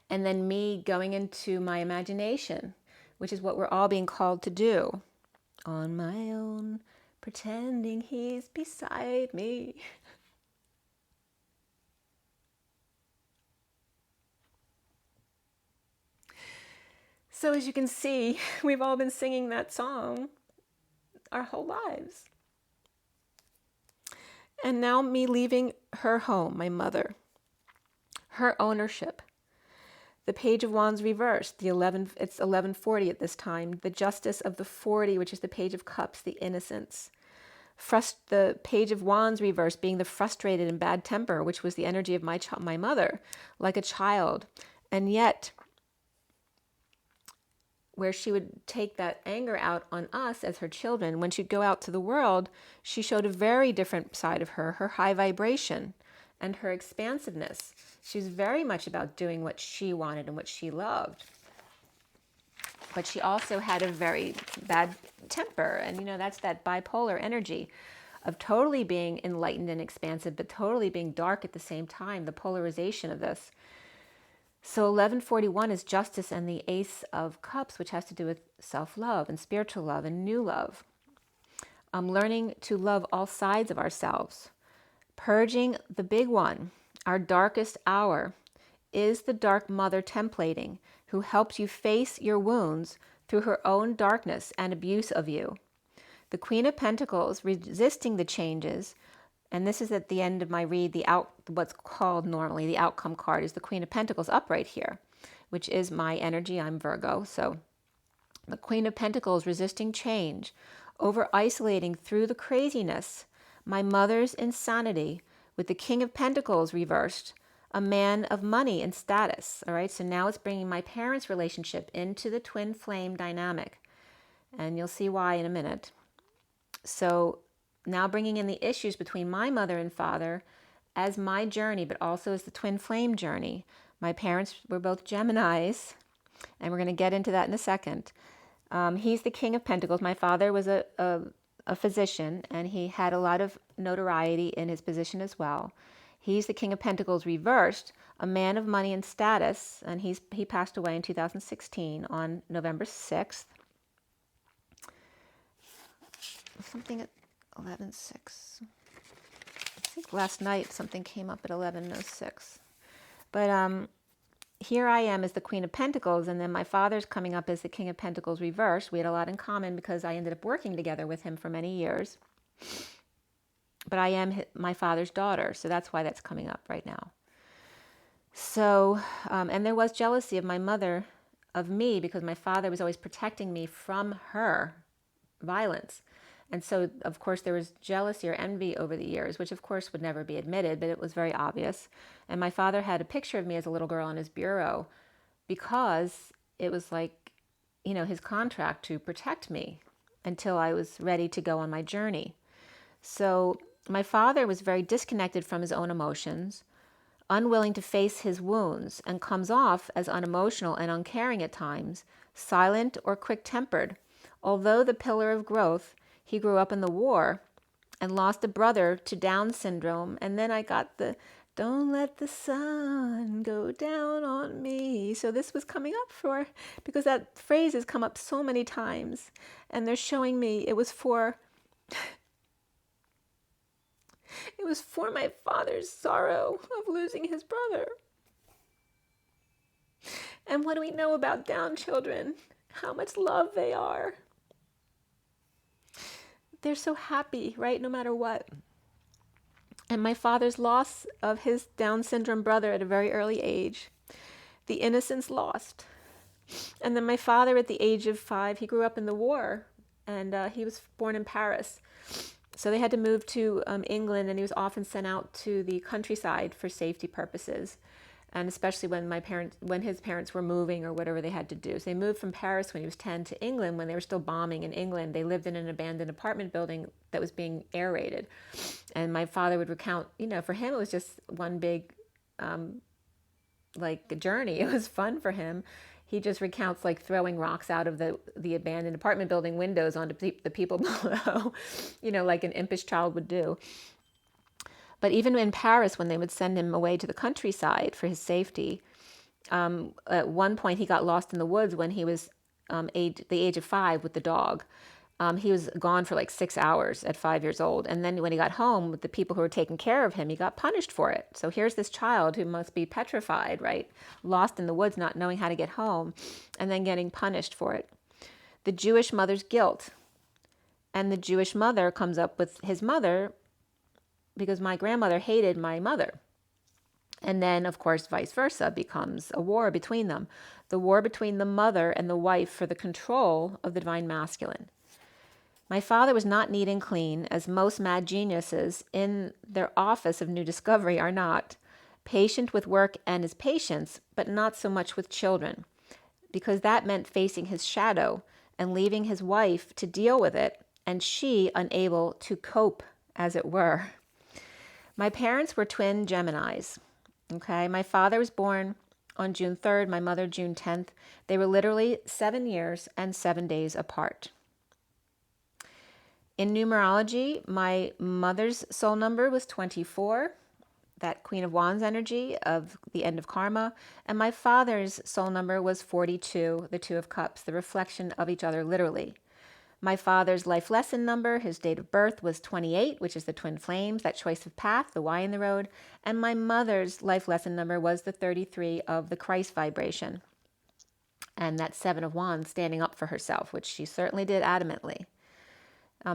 And then me going into my imagination, which is what we're all being called to do. On my own, pretending he's beside me. So as you can see, we've all been singing that song our whole lives. And now me leaving her home, my mother, her ownership. The Page of Wands reversed, it's 1140 at this time. The Justice of the 40, which is the Page of Cups, the innocence. The Page of Wands reversed, being the frustrated and bad temper, which was the energy of my mother, like a child. And yet, where she would take that anger out on us as her children, when she'd go out to the world, she showed a very different side of her high vibration and her expansiveness. She was very much about doing what she wanted and what she loved. But she also had a very bad temper. And, you know, that's that bipolar energy of totally being enlightened and expansive, but totally being dark at the same time, the polarization of this. So 1141 is Justice and the Ace of Cups, which has to do with self-love and spiritual love and new love. Learning to love all sides of ourselves. Purging the big one. Our darkest hour is the Dark Mother templating, who helps you face your wounds through her own darkness and abuse of you. The Queen of Pentacles resisting the changes, and this is at the end of my read, what's called normally the outcome card is the Queen of Pentacles up right here, which is my energy. I'm Virgo. So the Queen of Pentacles resisting change, over isolating through the craziness, my mother's insanity with the King of Pentacles reversed, a man of money and status. All right, so now it's bringing my parents' relationship into the twin flame dynamic. And you'll see why in a minute. So now bringing in the issues between my mother and father as my journey, but also as the twin flame journey. My parents were both Geminis, and we're going to get into that in a second. He's the King of Pentacles. My father was a physician, and he had a lot of notoriety in his position as well. He's the King of Pentacles reversed, a man of money and status, and he passed away in 2016 on November 6th. Something at 11:06. I think last night something came up at 11:06. But here I am as the Queen of Pentacles, and then my father's coming up as the King of Pentacles reversed. We had a lot in common because I ended up working together with him for many years. But I am my father's daughter, so that's why that's coming up right now. So, and there was jealousy of my mother, of me, because my father was always protecting me from her violence. And so, of course, there was jealousy or envy over the years, which of course would never be admitted, but it was very obvious. And my father had a picture of me as a little girl on his bureau because it was like, you know, his contract to protect me until I was ready to go on my journey. So my father was very disconnected from his own emotions, unwilling to face his wounds, and comes off as unemotional and uncaring at times, silent or quick-tempered. Although the pillar of growth, he grew up in the war and lost a brother to Down syndrome. And then I got the, don't let the sun go down on me. So this was coming up for, because that phrase has come up so many times. And they're showing me it was for my father's sorrow of losing his brother. And what do we know about Down children? How much love they are. They're so happy, right? No matter what. And my father's loss of his Down syndrome brother at a very early age, the innocence lost. And then my father at the age of 5, he grew up in the war, and he was born in Paris. So they had to move to England, and he was often sent out to the countryside for safety purposes. And especially when his parents were moving or whatever they had to do. So they moved from Paris when he was 10 to England when they were still bombing in England. They lived in an abandoned apartment building that was being air raided. And my father would recount, you know, for him it was just one big journey. It was fun for him. He just recounts like throwing rocks out of the abandoned apartment building windows onto the people below, you know, like an impish child would do. But even in Paris, when they would send him away to the countryside for his safety, at one point he got lost in the woods when he was the age of 5 with the dog. He was gone for like 6 hours at 5 years old. And then when he got home with the people who were taking care of him, he got punished for it. So here's this child who must be petrified, right? Lost in the woods, not knowing how to get home, and then getting punished for it. The Jewish mother's guilt. And the Jewish mother comes up with his mother because my grandmother hated my mother. And then, of course, vice versa becomes a war between them. The war between the mother and the wife for the control of the divine masculine. My father was not neat and clean, as most mad geniuses in their office of new discovery are not. Patient with work and his patients, but not so much with children, because that meant facing his shadow and leaving his wife to deal with it, and she unable to cope, as it were. My parents were twin Geminis. Okay, my father was born on June 3rd, my mother June 10th. They were literally 7 years and 7 days apart. In numerology, my mother's soul number was 24, that Queen of Wands energy of the end of karma, and my father's soul number was 42, the Two of Cups, the reflection of each other literally. My father's life lesson number, his date of birth, was 28, which is the twin flames, that choice of path, the Y in the road. And my mother's life lesson number was the 33 of the Christ vibration. And that 7 of Wands, standing up for herself, which she certainly did adamantly.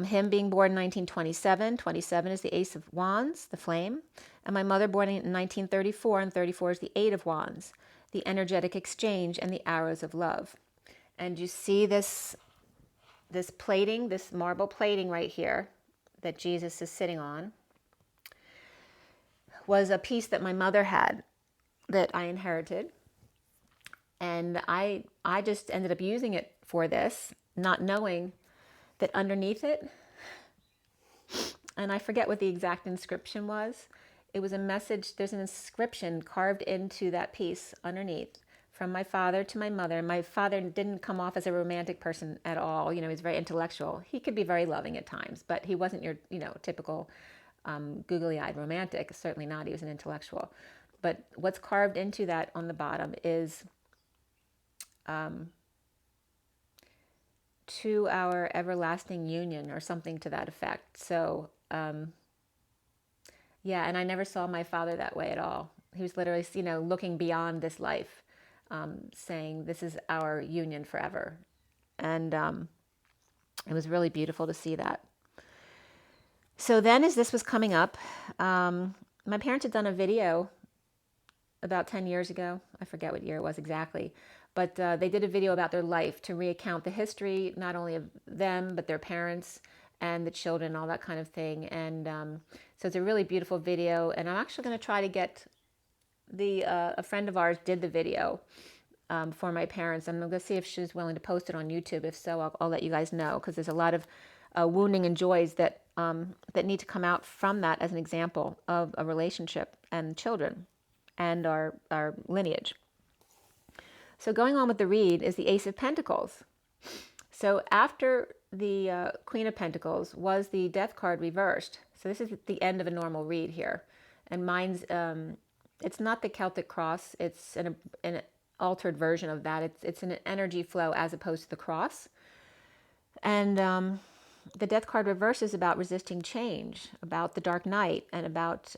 Him being born in 1927, 27 is the Ace of Wands, the flame. And my mother born in 1934, and 34 is the 8 of Wands, the energetic exchange and the arrows of love. And you see this plating, this marble plating right here that Jesus is sitting on, was a piece that my mother had. that I inherited. And I just ended up using it for this, not knowing that underneath it, and I forget what the exact inscription was. It was a message. There's an inscription carved into that piece underneath from my father to my mother. My father didn't come off as a romantic person at all. You know, he's very intellectual. He could be very loving at times, but he wasn't your, you know, typical googly-eyed romantic. Certainly not. He was an intellectual. But what's carved into that on the bottom is to our everlasting union, or something to that effect. So, yeah, and I never saw my father that way at all. He was literally, you know, looking beyond this life, saying, this is our union forever. And it was really beautiful to see that. So then, as this was coming up, my parents had done a video about 10 years ago. I forget what year it was exactly. But they did a video about their life to recount the history, not only of them, but their parents and the children, all that kind of thing. And so it's a really beautiful video. And I'm actually going to try to get a friend of ours did the video for my parents. I'm going to see if she's willing to post it on YouTube. If so, I'll let you guys know, because there's a lot of wounding and joys that need to come out from that as an example of a relationship and children and our lineage. So going on with the read is the Ace of Pentacles. So after the Queen of Pentacles was the Death card reversed. So this is the end of a normal read here. And mine's, it's not the Celtic cross. It's an altered version of that. It's an energy flow as opposed to the cross. And the Death card reverse is about resisting change, about the dark night, and about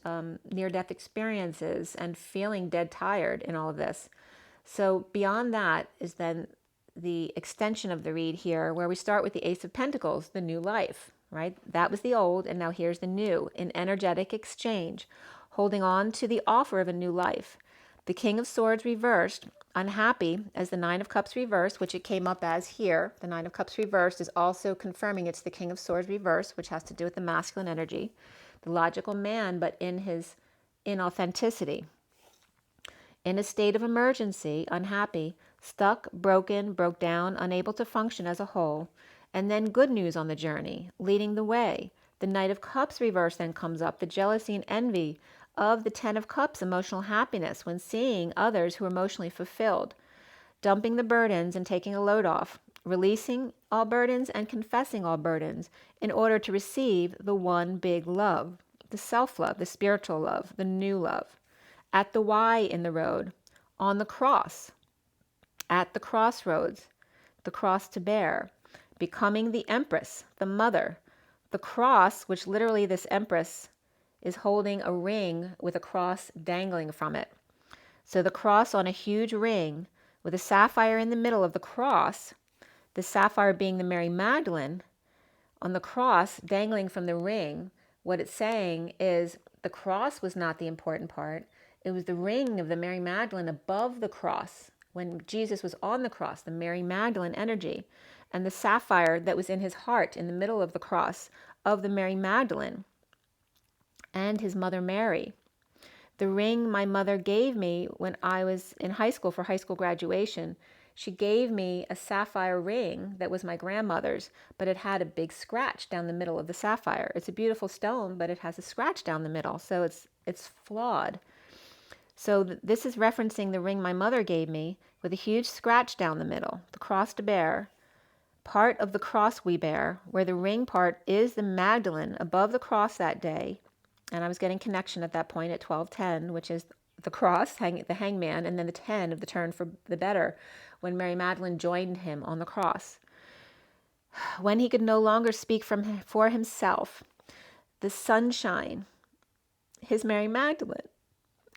near-death experiences and feeling dead tired in all of this. So beyond that is then the extension of the read here, where we start with the Ace of Pentacles, the new life, right? That was the old, and now here's the new, in energetic exchange, holding on to the offer of a new life. The King of Swords reversed, unhappy, as the Nine of Cups reversed, which it came up as here. The Nine of Cups reversed is also confirming it's the King of Swords reversed, which has to do with the masculine energy. The logical man, but in his inauthenticity. In a state of emergency, unhappy, stuck, broken, broke down, unable to function as a whole. And then good news on the journey, leading the way. The Knight of Cups reverse then comes up, the jealousy and envy of the Ten of Cups, emotional happiness when seeing others who are emotionally fulfilled. Dumping the burdens and taking a load off. Releasing all burdens and confessing all burdens in order to receive the one big love. The self-love, the spiritual love, the new love. At the Y in the road, on the cross, at the crossroads, the cross to bear, becoming the Empress, the mother, the cross, which literally this Empress is holding a ring with a cross dangling from it. So the cross on a huge ring with a sapphire in the middle of the cross, the sapphire being the Mary Magdalene, on the cross dangling from the ring. What it's saying is the cross was not the important part. It was the ring of the Mary Magdalene above the cross when Jesus was on the cross, the Mary Magdalene energy, and the sapphire that was in his heart in the middle of the cross of the Mary Magdalene and his mother Mary. The ring my mother gave me when I was in high school for high school graduation, she gave me a sapphire ring that was my grandmother's, but it had a big scratch down the middle of the sapphire. It's a beautiful stone, but it has a scratch down the middle, so it's flawed. So this is referencing the ring my mother gave me with a huge scratch down the middle, the cross to bear, part of the cross we bear, where the ring part is the Magdalene above the cross that day. And I was getting connection at that point at 12:10, which is the cross, the hangman, and then the 10 of the turn for the better, when Mary Magdalene joined him on the cross. When he could no longer speak for himself, the sunshine, his Mary Magdalene,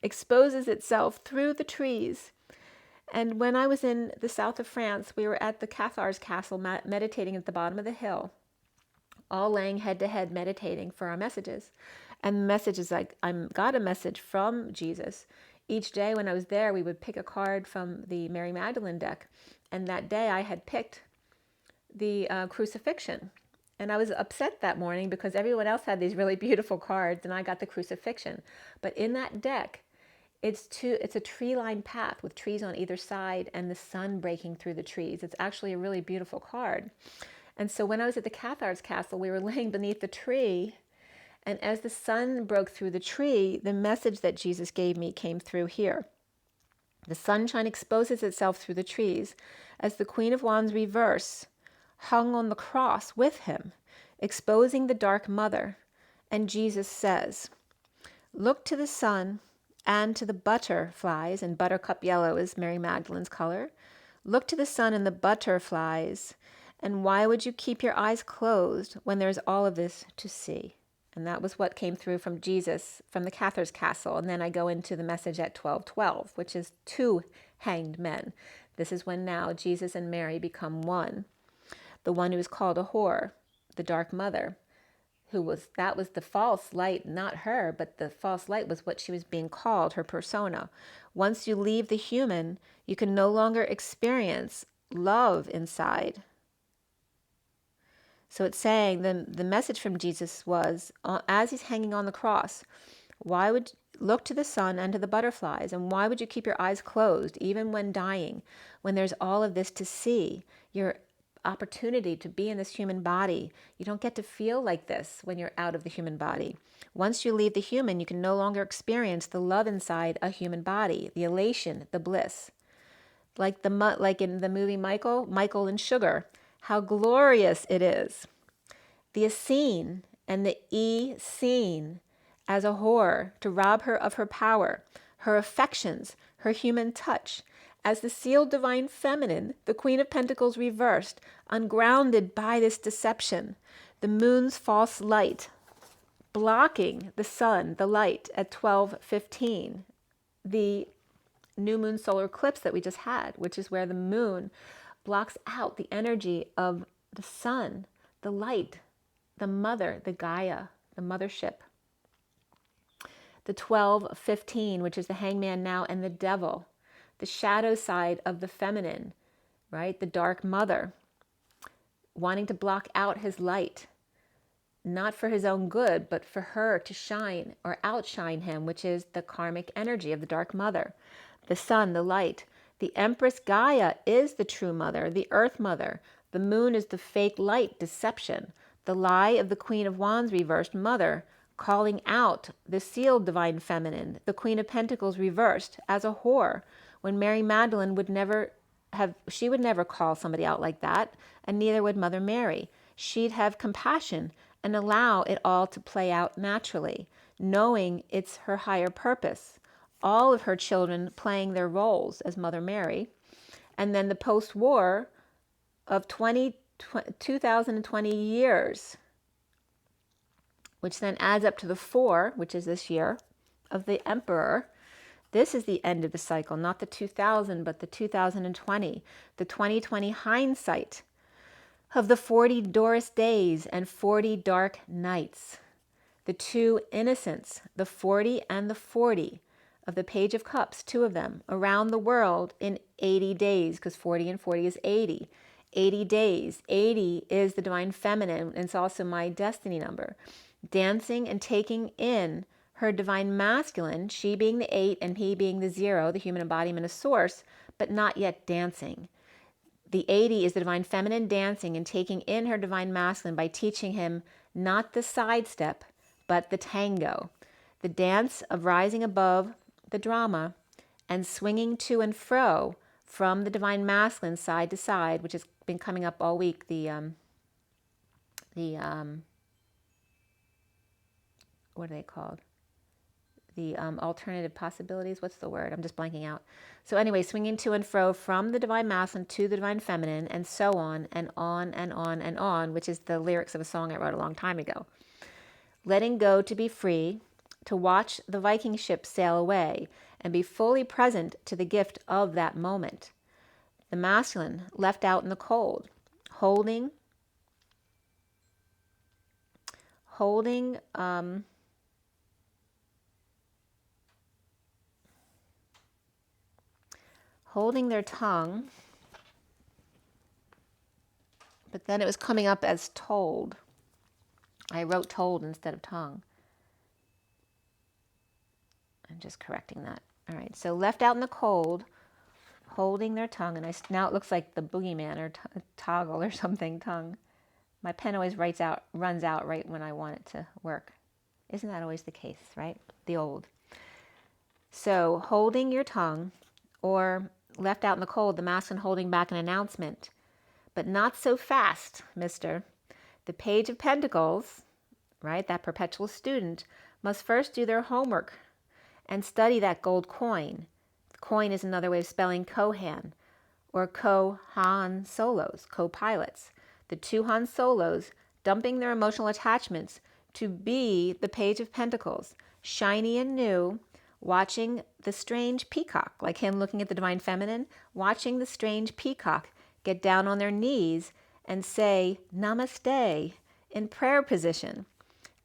exposes itself through the trees. And when I was in the south of France, we were at the Cathar's castle meditating at the bottom of the hill, all laying head to head meditating for our messages. And the message is like, I got a message from Jesus. Each day when I was there, we would pick a card from the Mary Magdalene deck. And that day I had picked the crucifixion. And I was upset that morning because everyone else had these really beautiful cards and I got the crucifixion. But in that deck, It's a tree-lined path with trees on either side and the sun breaking through the trees. It's actually a really beautiful card. And so when I was at the Cathars Castle, we were laying beneath the tree, and as the sun broke through the tree, the message that Jesus gave me came through here. The sunshine exposes itself through the trees as the Queen of Wands reverse hung on the cross with him, exposing the dark mother. And Jesus says, look to the sun and to the butterflies, and buttercup yellow is Mary Magdalene's color. Look to the sun and the butterflies, and why would you keep your eyes closed when there's all of this to see? And that was what came through from Jesus from the Cathars Castle. And then I go into the message at 12:12, which is two hanged men. This is when now Jesus and Mary become one. The one who is called a whore, the dark mother, that was the false light, not her, but the false light was what she was being called, her persona. Once you leave the human, you can no longer experience love inside. So it's saying the message from Jesus was, as he's hanging on the cross, why would look to the sun and to the butterflies, and why would you keep your eyes closed even when dying, when there's all of this to see? Your opportunity to be in this human body. You don't get to feel like this when you're out of the human body. Once you leave the human, you can no longer experience the love inside a human body, the elation, the bliss. Like in the movie Michael and Sugar, how glorious it is. The Essene and the E-seen as a whore to rob her of her power, her affections, her human touch. As the sealed divine feminine, the Queen of Pentacles reversed, ungrounded by this deception, the moon's false light, blocking the sun, the light, at 12:15, the new moon solar eclipse that we just had, which is where the moon blocks out the energy of the sun, the light, the mother, the Gaia, the mothership. The 12:15, which is the hangman now, and the devil, the shadow side of the feminine, right? The dark mother, wanting to block out his light, not for his own good, but for her to shine or outshine him, which is the karmic energy of the dark mother. The sun, the light. The Empress Gaia is the true mother, the earth mother. The moon is the fake light deception. The lie of the Queen of Wands reversed mother, calling out the sealed divine feminine, the Queen of Pentacles reversed as a whore, when Mary Magdalene would never call somebody out like that, and neither would Mother Mary. She'd have compassion and allow it all to play out naturally, knowing it's her higher purpose. All of her children playing their roles as Mother Mary. And then the post-war of 2020 years, which then adds up to the 4, which is this year, of the Emperor. This is the end of the cycle, not the 2000, but the 2020, the 2020 hindsight of the 40 Doris days and 40 dark nights. The two innocents, the 40 and the 40 of the Page of Cups, 2 of them, around the world in 80 days, because 40 and 40 is 80. 80 days. 80 is the divine feminine, and it's also my destiny number. Dancing and taking in her divine masculine, she being the 8 and he being the 0, the human embodiment of source, but not yet dancing. The 80 is the divine feminine dancing and taking in her divine masculine by teaching him not the sidestep, but the tango, the dance of rising above the drama and swinging to and fro from the divine masculine side to side, which has been coming up all week, what are they called? The alternative possibilities. What's the word? I'm just blanking out. So anyway, swinging to and fro from the divine masculine to the divine feminine, and so on and on and on and on, which is the lyrics of a song I wrote a long time ago. Letting go to be free, to watch the Viking ship sail away, and be fully present to the gift of that moment. The masculine left out in the cold, holding their tongue, but then it was coming up as told. I wrote told instead of tongue. I'm just correcting that. All right, so left out in the cold, holding their tongue, and now it looks like the boogeyman or toggle or something, tongue. My pen always runs out right when I want it to work. Isn't that always the case, right? The old. So holding your tongue, or left out in the cold, the masculine holding back an announcement. But not so fast, mister. The Page of Pentacles, right, that perpetual student, must first do their homework and study that gold coin. The coin is another way of spelling Kohan, or Ko-Han Solos, co-pilots. The two Han Solos dumping their emotional attachments to be the Page of Pentacles, shiny and new, watching the strange peacock, like him looking at the Divine Feminine, watching the strange peacock get down on their knees and say namaste in prayer position,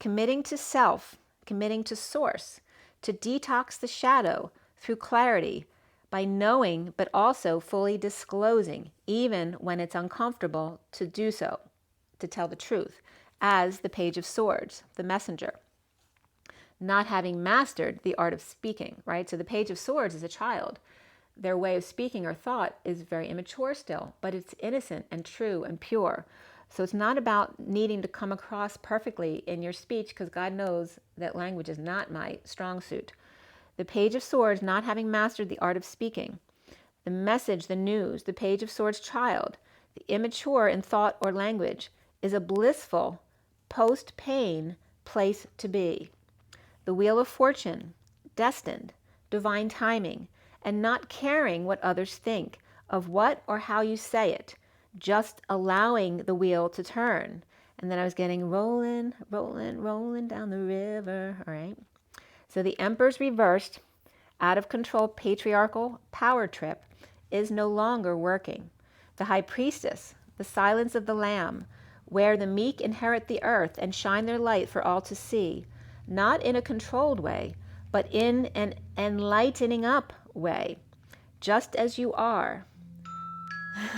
committing to self, committing to source, to detox the shadow through clarity by knowing but also fully disclosing, even when it's uncomfortable to do so, to tell the truth, as the Page of Swords, the messenger. Not having mastered the art of speaking, right? So the Page of Swords is a child. Their way of speaking or thought is very immature still, but it's innocent and true and pure. So it's not about needing to come across perfectly in your speech, because God knows that language is not my strong suit. The Page of Swords not having mastered the art of speaking. The message, the news, the Page of Swords child, the immature in thought or language, is a blissful, post-pain place to be. The Wheel of Fortune, destined, divine timing, and not caring what others think of what or how you say it, just allowing the wheel to turn. And then I was getting rolling, rolling, rolling down the river, all right? So the Emperor's reversed, out of control patriarchal power trip is no longer working. The High Priestess, the silence of the Lamb, where the meek inherit the earth and shine their light for all to see, not in a controlled way, but in an enlightening up way, just as you are.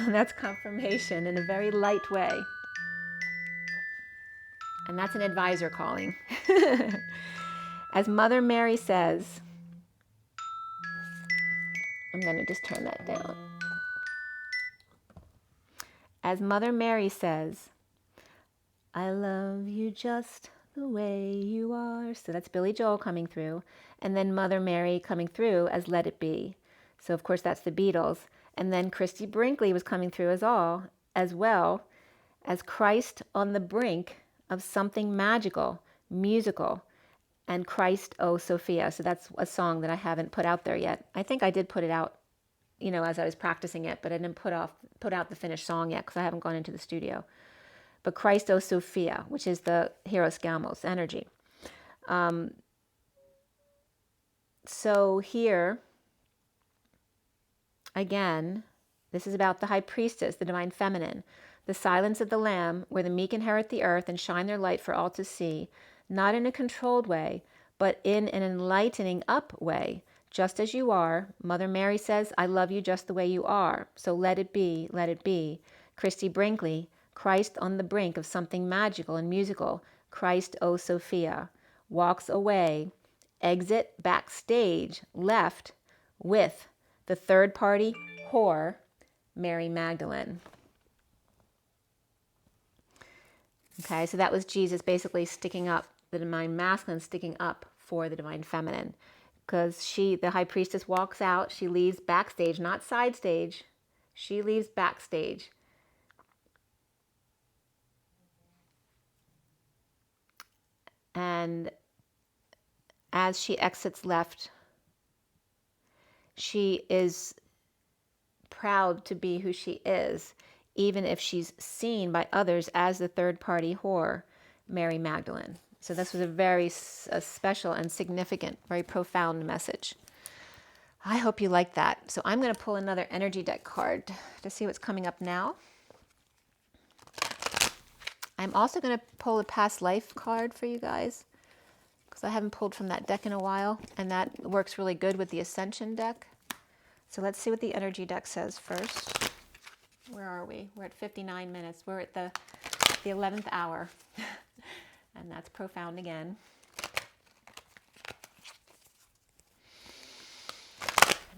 That's confirmation in a very light way. And that's an advisor calling. As Mother Mary says, I'm going to just turn that down. As Mother Mary says, I love you just the way you are. So that's Billy Joel coming through. And then Mother Mary coming through as Let It Be. So of course that's the Beatles. And then Christy Brinkley was coming through as well as Christ on the brink of something magical, musical, and Christ, O Sophia. So that's a song that I haven't put out there yet. I think I did put it out, as I was practicing it, but I didn't put out the finished song yet because I haven't gone into the studio. But Christ, O Sophia, which is the Hieros Gamos energy. So here, again, this is about the High Priestess, the Divine Feminine, the silence of the Lamb, where the meek inherit the earth and shine their light for all to see, not in a controlled way, but in an enlightening up way, just as you are. Mother Mary says, I love you just the way you are. So let it be, let it be. Christy Brinkley, Christ on the brink of something magical and musical, Christ, O Sophia, walks away, exit backstage, left with the third party whore, Mary Magdalene. Okay, so that was Jesus basically sticking up, the Divine Masculine sticking up for the Divine Feminine. Because the High Priestess walks out, she leaves backstage, not side stage, she leaves backstage. And as she exits left, she is proud to be who she is, even if she's seen by others as the third party whore, Mary Magdalene. So this was a very special and significant, very profound message. I hope you like that. So I'm going to pull another energy deck card to see what's coming up now. I'm also going to pull a past life card for you guys, because I haven't pulled from that deck in a while, and that works really good with the Ascension deck. So let's see what the energy deck says first. Where are we? We're at 59 minutes. We're at the 11th hour. And that's profound again.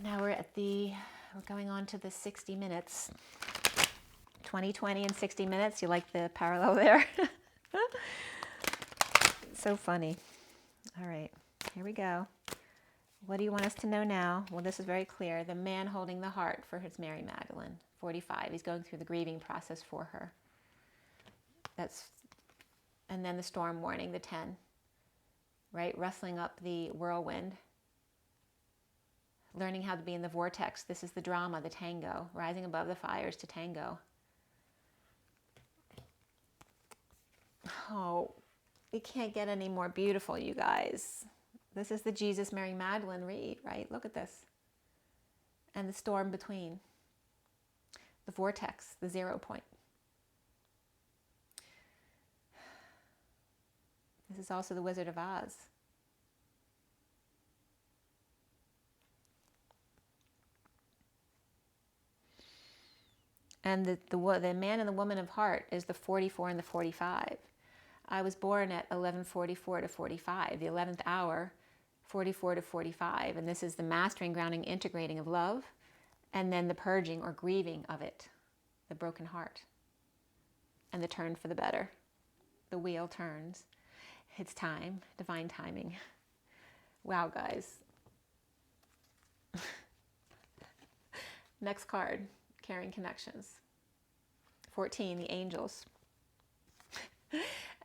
Now we're going on to the 60 minutes. 2020 and 60 minutes. You like the parallel there? So funny. All right, here we go. What do you want us to know now? Well, this is very clear. The man holding the heart for his Mary Magdalene, 45. He's going through the grieving process for her. And then the storm warning, the 10. Right? Wrestling up the whirlwind. Learning how to be in the vortex. This is the drama, the tango. Rising above the fires to tango. Oh, it can't get any more beautiful, you guys. This is the Jesus Mary Magdalene read, right? Look at this. And the storm between. The vortex, the 0 point. This is also the Wizard of Oz. And the man and the woman of heart is the 44 and the 45. I was born at 11:44 to 45, the 11th hour, 44 to 45. And this is the mastering, grounding, integrating of love, and then the purging or grieving of it, the broken heart, and the turn for the better. The wheel turns. It's time, divine timing. Wow, guys. Next card, carrying connections. 14, the angels.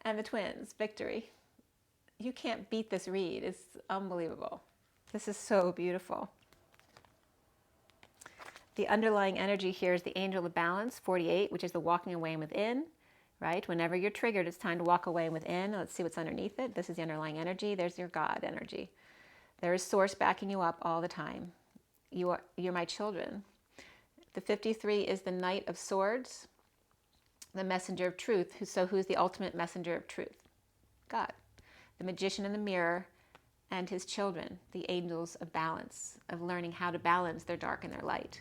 And the twins, victory. You can't beat this read. It's unbelievable. This is so beautiful. The underlying energy here is the angel of balance, 48, which is the walking away within, right? Whenever you're triggered, it's time to walk away within. Let's see what's underneath it. This is the underlying energy. There's your God energy. There is source backing you up all the time. You're my children. The 53 is the Knight of Swords, the messenger of truth. Who's the ultimate messenger of truth? God. The magician in the mirror and his children, the angels of balance, of learning how to balance their dark and their light.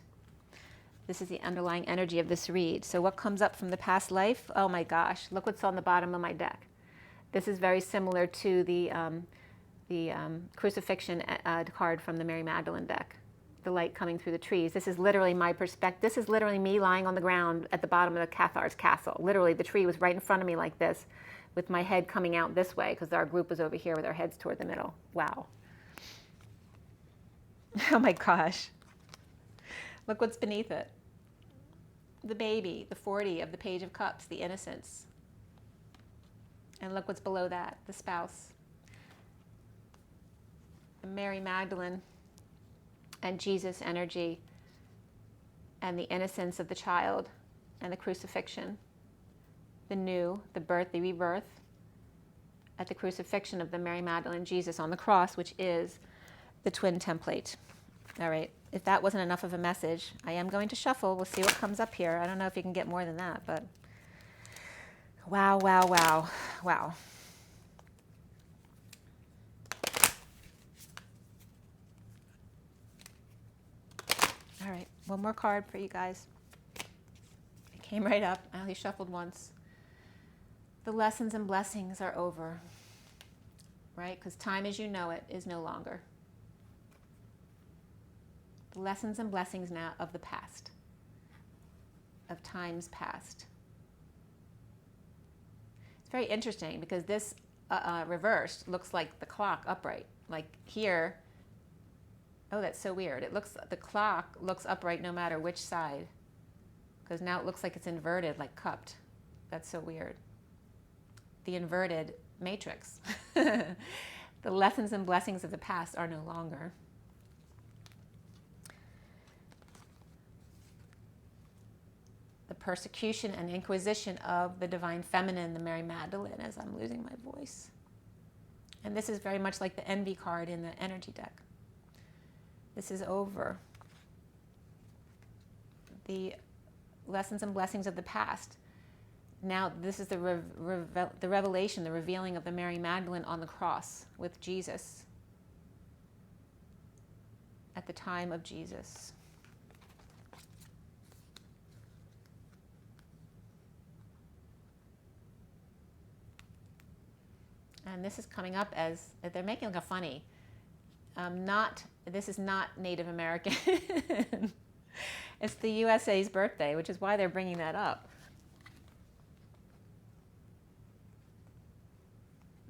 This is the underlying energy of this read. So what comes up from the past life? Oh my gosh, look what's on the bottom of my deck. This is very similar to the crucifixion card from the Mary Magdalene deck. The light coming through the trees. This is literally my perspective. This is literally me lying on the ground at the bottom of the Cathar's castle. Literally, the tree was right in front of me like this, with my head coming out this way, because our group was over here with our heads toward the middle. Wow. Oh my gosh. Look what's beneath it. The baby, the 40 of the Page of Cups, the innocence. And look what's below that, the spouse. Mary Magdalene and Jesus energy, and the innocence of the child, and the crucifixion, the new, the birth, the rebirth, at the crucifixion of the Mary Magdalene, Jesus on the cross, which is the twin template. All right, if that wasn't enough of a message, I am going to shuffle. We'll see what comes up here. I don't know if you can get more than that, but wow, wow, wow, wow. All right, one more card for you guys. It came right up. I only shuffled once. The lessons and blessings are over, right? Because time as you know it is no longer. The lessons and blessings now of the past, of times past. It's very interesting because this reversed looks like the clock upright. Like here, oh, that's so weird. The clock looks upright no matter which side, because now it looks like it's inverted, like cupped. That's so weird. The inverted matrix. The lessons and blessings of the past are no longer. The persecution and inquisition of the divine feminine, the Mary Magdalene, as I'm losing my voice. And this is very much like the envy card in the energy deck. This is over. The lessons and blessings of the past. Now this is the revelation, the revealing of the Mary Magdalene on the cross with Jesus at the time of Jesus. And this is coming up as, they're making like a funny, This is not Native American. It's the USA's birthday, which is why they're bringing that up.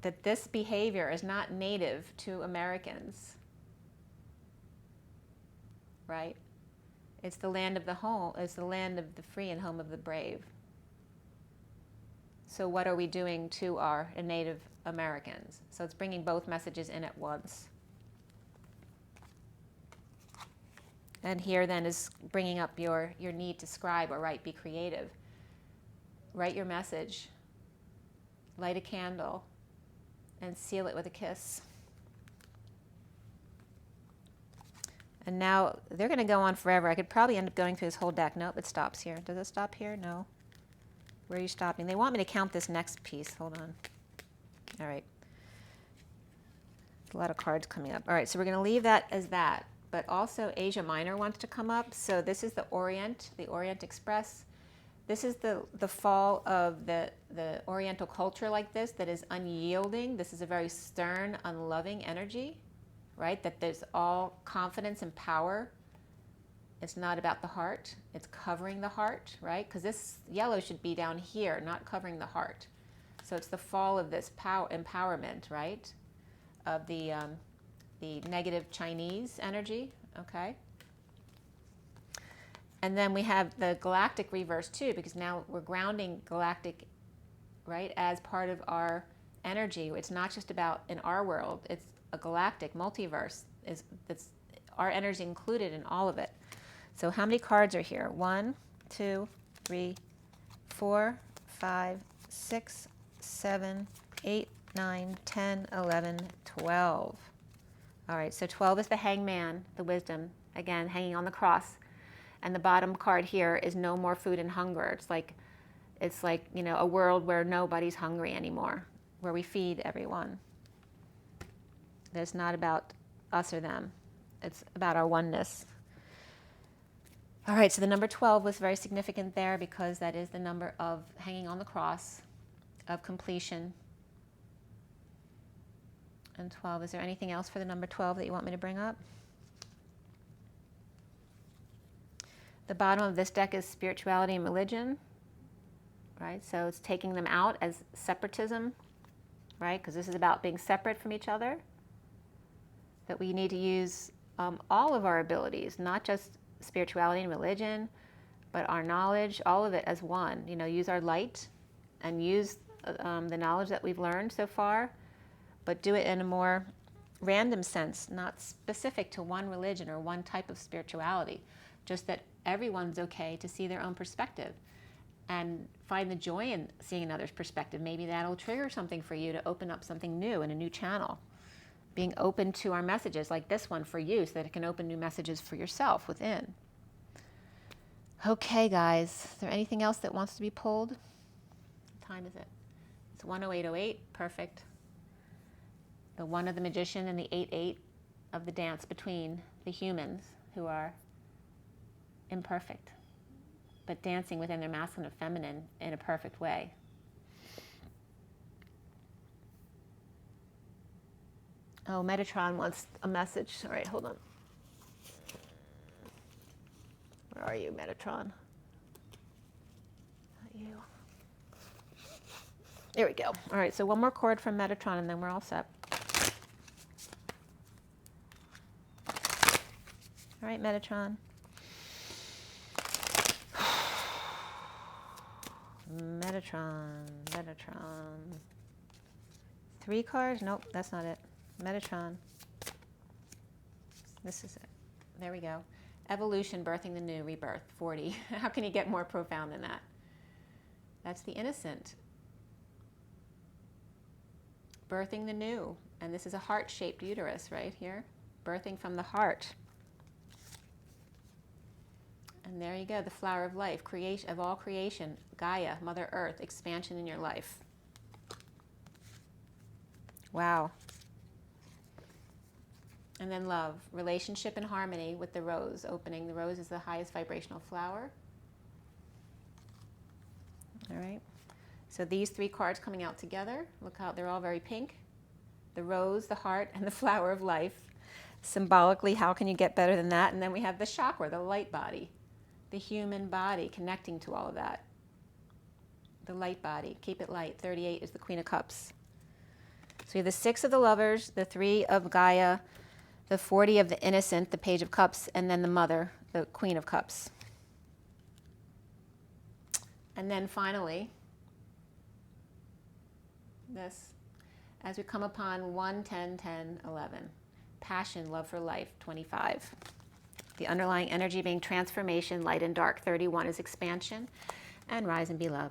That this behavior is not native to Americans, right? It's the land of the home, it's the land of the free and home of the brave. So what are we doing to our Native Americans? So it's bringing both messages in at once. And here then is bringing up your need to scribe or write, be creative. Write your message, light a candle, and seal it with a kiss. And now they're going to go on forever. I could probably end up going through this whole deck. Nope, it stops here. Does it stop here? No. Where are you stopping? They want me to count this next piece. Hold on. All right. A lot of cards coming up. All right, so we're going to leave that as that. But also Asia Minor wants to come up. So this is the Orient Express. This is the fall of the Oriental culture like this that is unyielding. This is a very stern, unloving energy, right? That there's all confidence and power. It's not about the heart. It's covering the heart, right? Because this yellow should be down here, not covering the heart. So it's the fall of this power, empowerment, right? Of the negative Chinese energy, okay? And then we have the galactic reverse too, because now we're grounding galactic, right, as part of our energy. It's not just about in our world, it's a galactic multiverse. That's our energy included in all of it. So how many cards are here? 1, 2, 3, 4, 5, 6, 7, 8, 9, 10, 11, 12. All right, so 12 is the hangman, the wisdom, again, hanging on the cross. And the bottom card here is no more food and hunger. It's like, you know, a world where nobody's hungry anymore, where we feed everyone. It's not about us or them. It's about our oneness. All right, so the number 12 was very significant there because that is the number of hanging on the cross, of completion. And 12, is there anything else for the number 12 that you want me to bring up? The bottom of this deck is spirituality and religion, right? So it's taking them out as separatism, right? Because this is about being separate from each other. That we need to use all of our abilities, not just spirituality and religion, but our knowledge, all of it as one. You know, use our light and use the knowledge that we've learned so far, but do it in a more random sense, not specific to one religion or one type of spirituality. Just that everyone's okay to see their own perspective and find the joy in seeing another's perspective. Maybe that'll trigger something for you to open up something new in a new channel. Being open to our messages like this one for you so that it can open new messages for yourself within. Okay, guys, is there anything else that wants to be pulled? What time is it? It's 1:08:08, perfect. The 1 of the magician and the 8:8 of the dance between the humans who are imperfect, but dancing within their masculine and feminine in a perfect way. Oh, Metatron wants a message. All right, hold on. Where are you, Metatron? Not you. There we go. All right, so one more chord from Metatron and then we're all set. All right, Metatron. Metatron. 3 cards? Nope, that's not it. Metatron. This is it. There we go. Evolution, birthing the new, rebirth, 40. How can you get more profound than that? That's the innocent. Birthing the new. And this is a heart-shaped uterus right here. Birthing from the heart. And there you go, the flower of life, creation of all creation, Gaia, Mother Earth, expansion in your life. Wow. And then love, relationship and harmony with the rose opening. The rose is the highest vibrational flower. All right. So these 3 cards coming out together, look how they're all very pink. The rose, the heart, and the flower of life. Symbolically, how can you get better than that? And then we have the chakra, the light body, the human body connecting to all of that. The light body, keep it light. 38 is the Queen of Cups. So we have the 6 of the Lovers, the 3 of Gaia, the 40 of the Innocent, the Page of Cups, and then the Mother, the Queen of Cups. And then finally, this, as we come upon 1, 10, 10, 11. Passion, love for life, 25. The underlying energy being transformation, light and dark. 31 is expansion, and rise and be loved.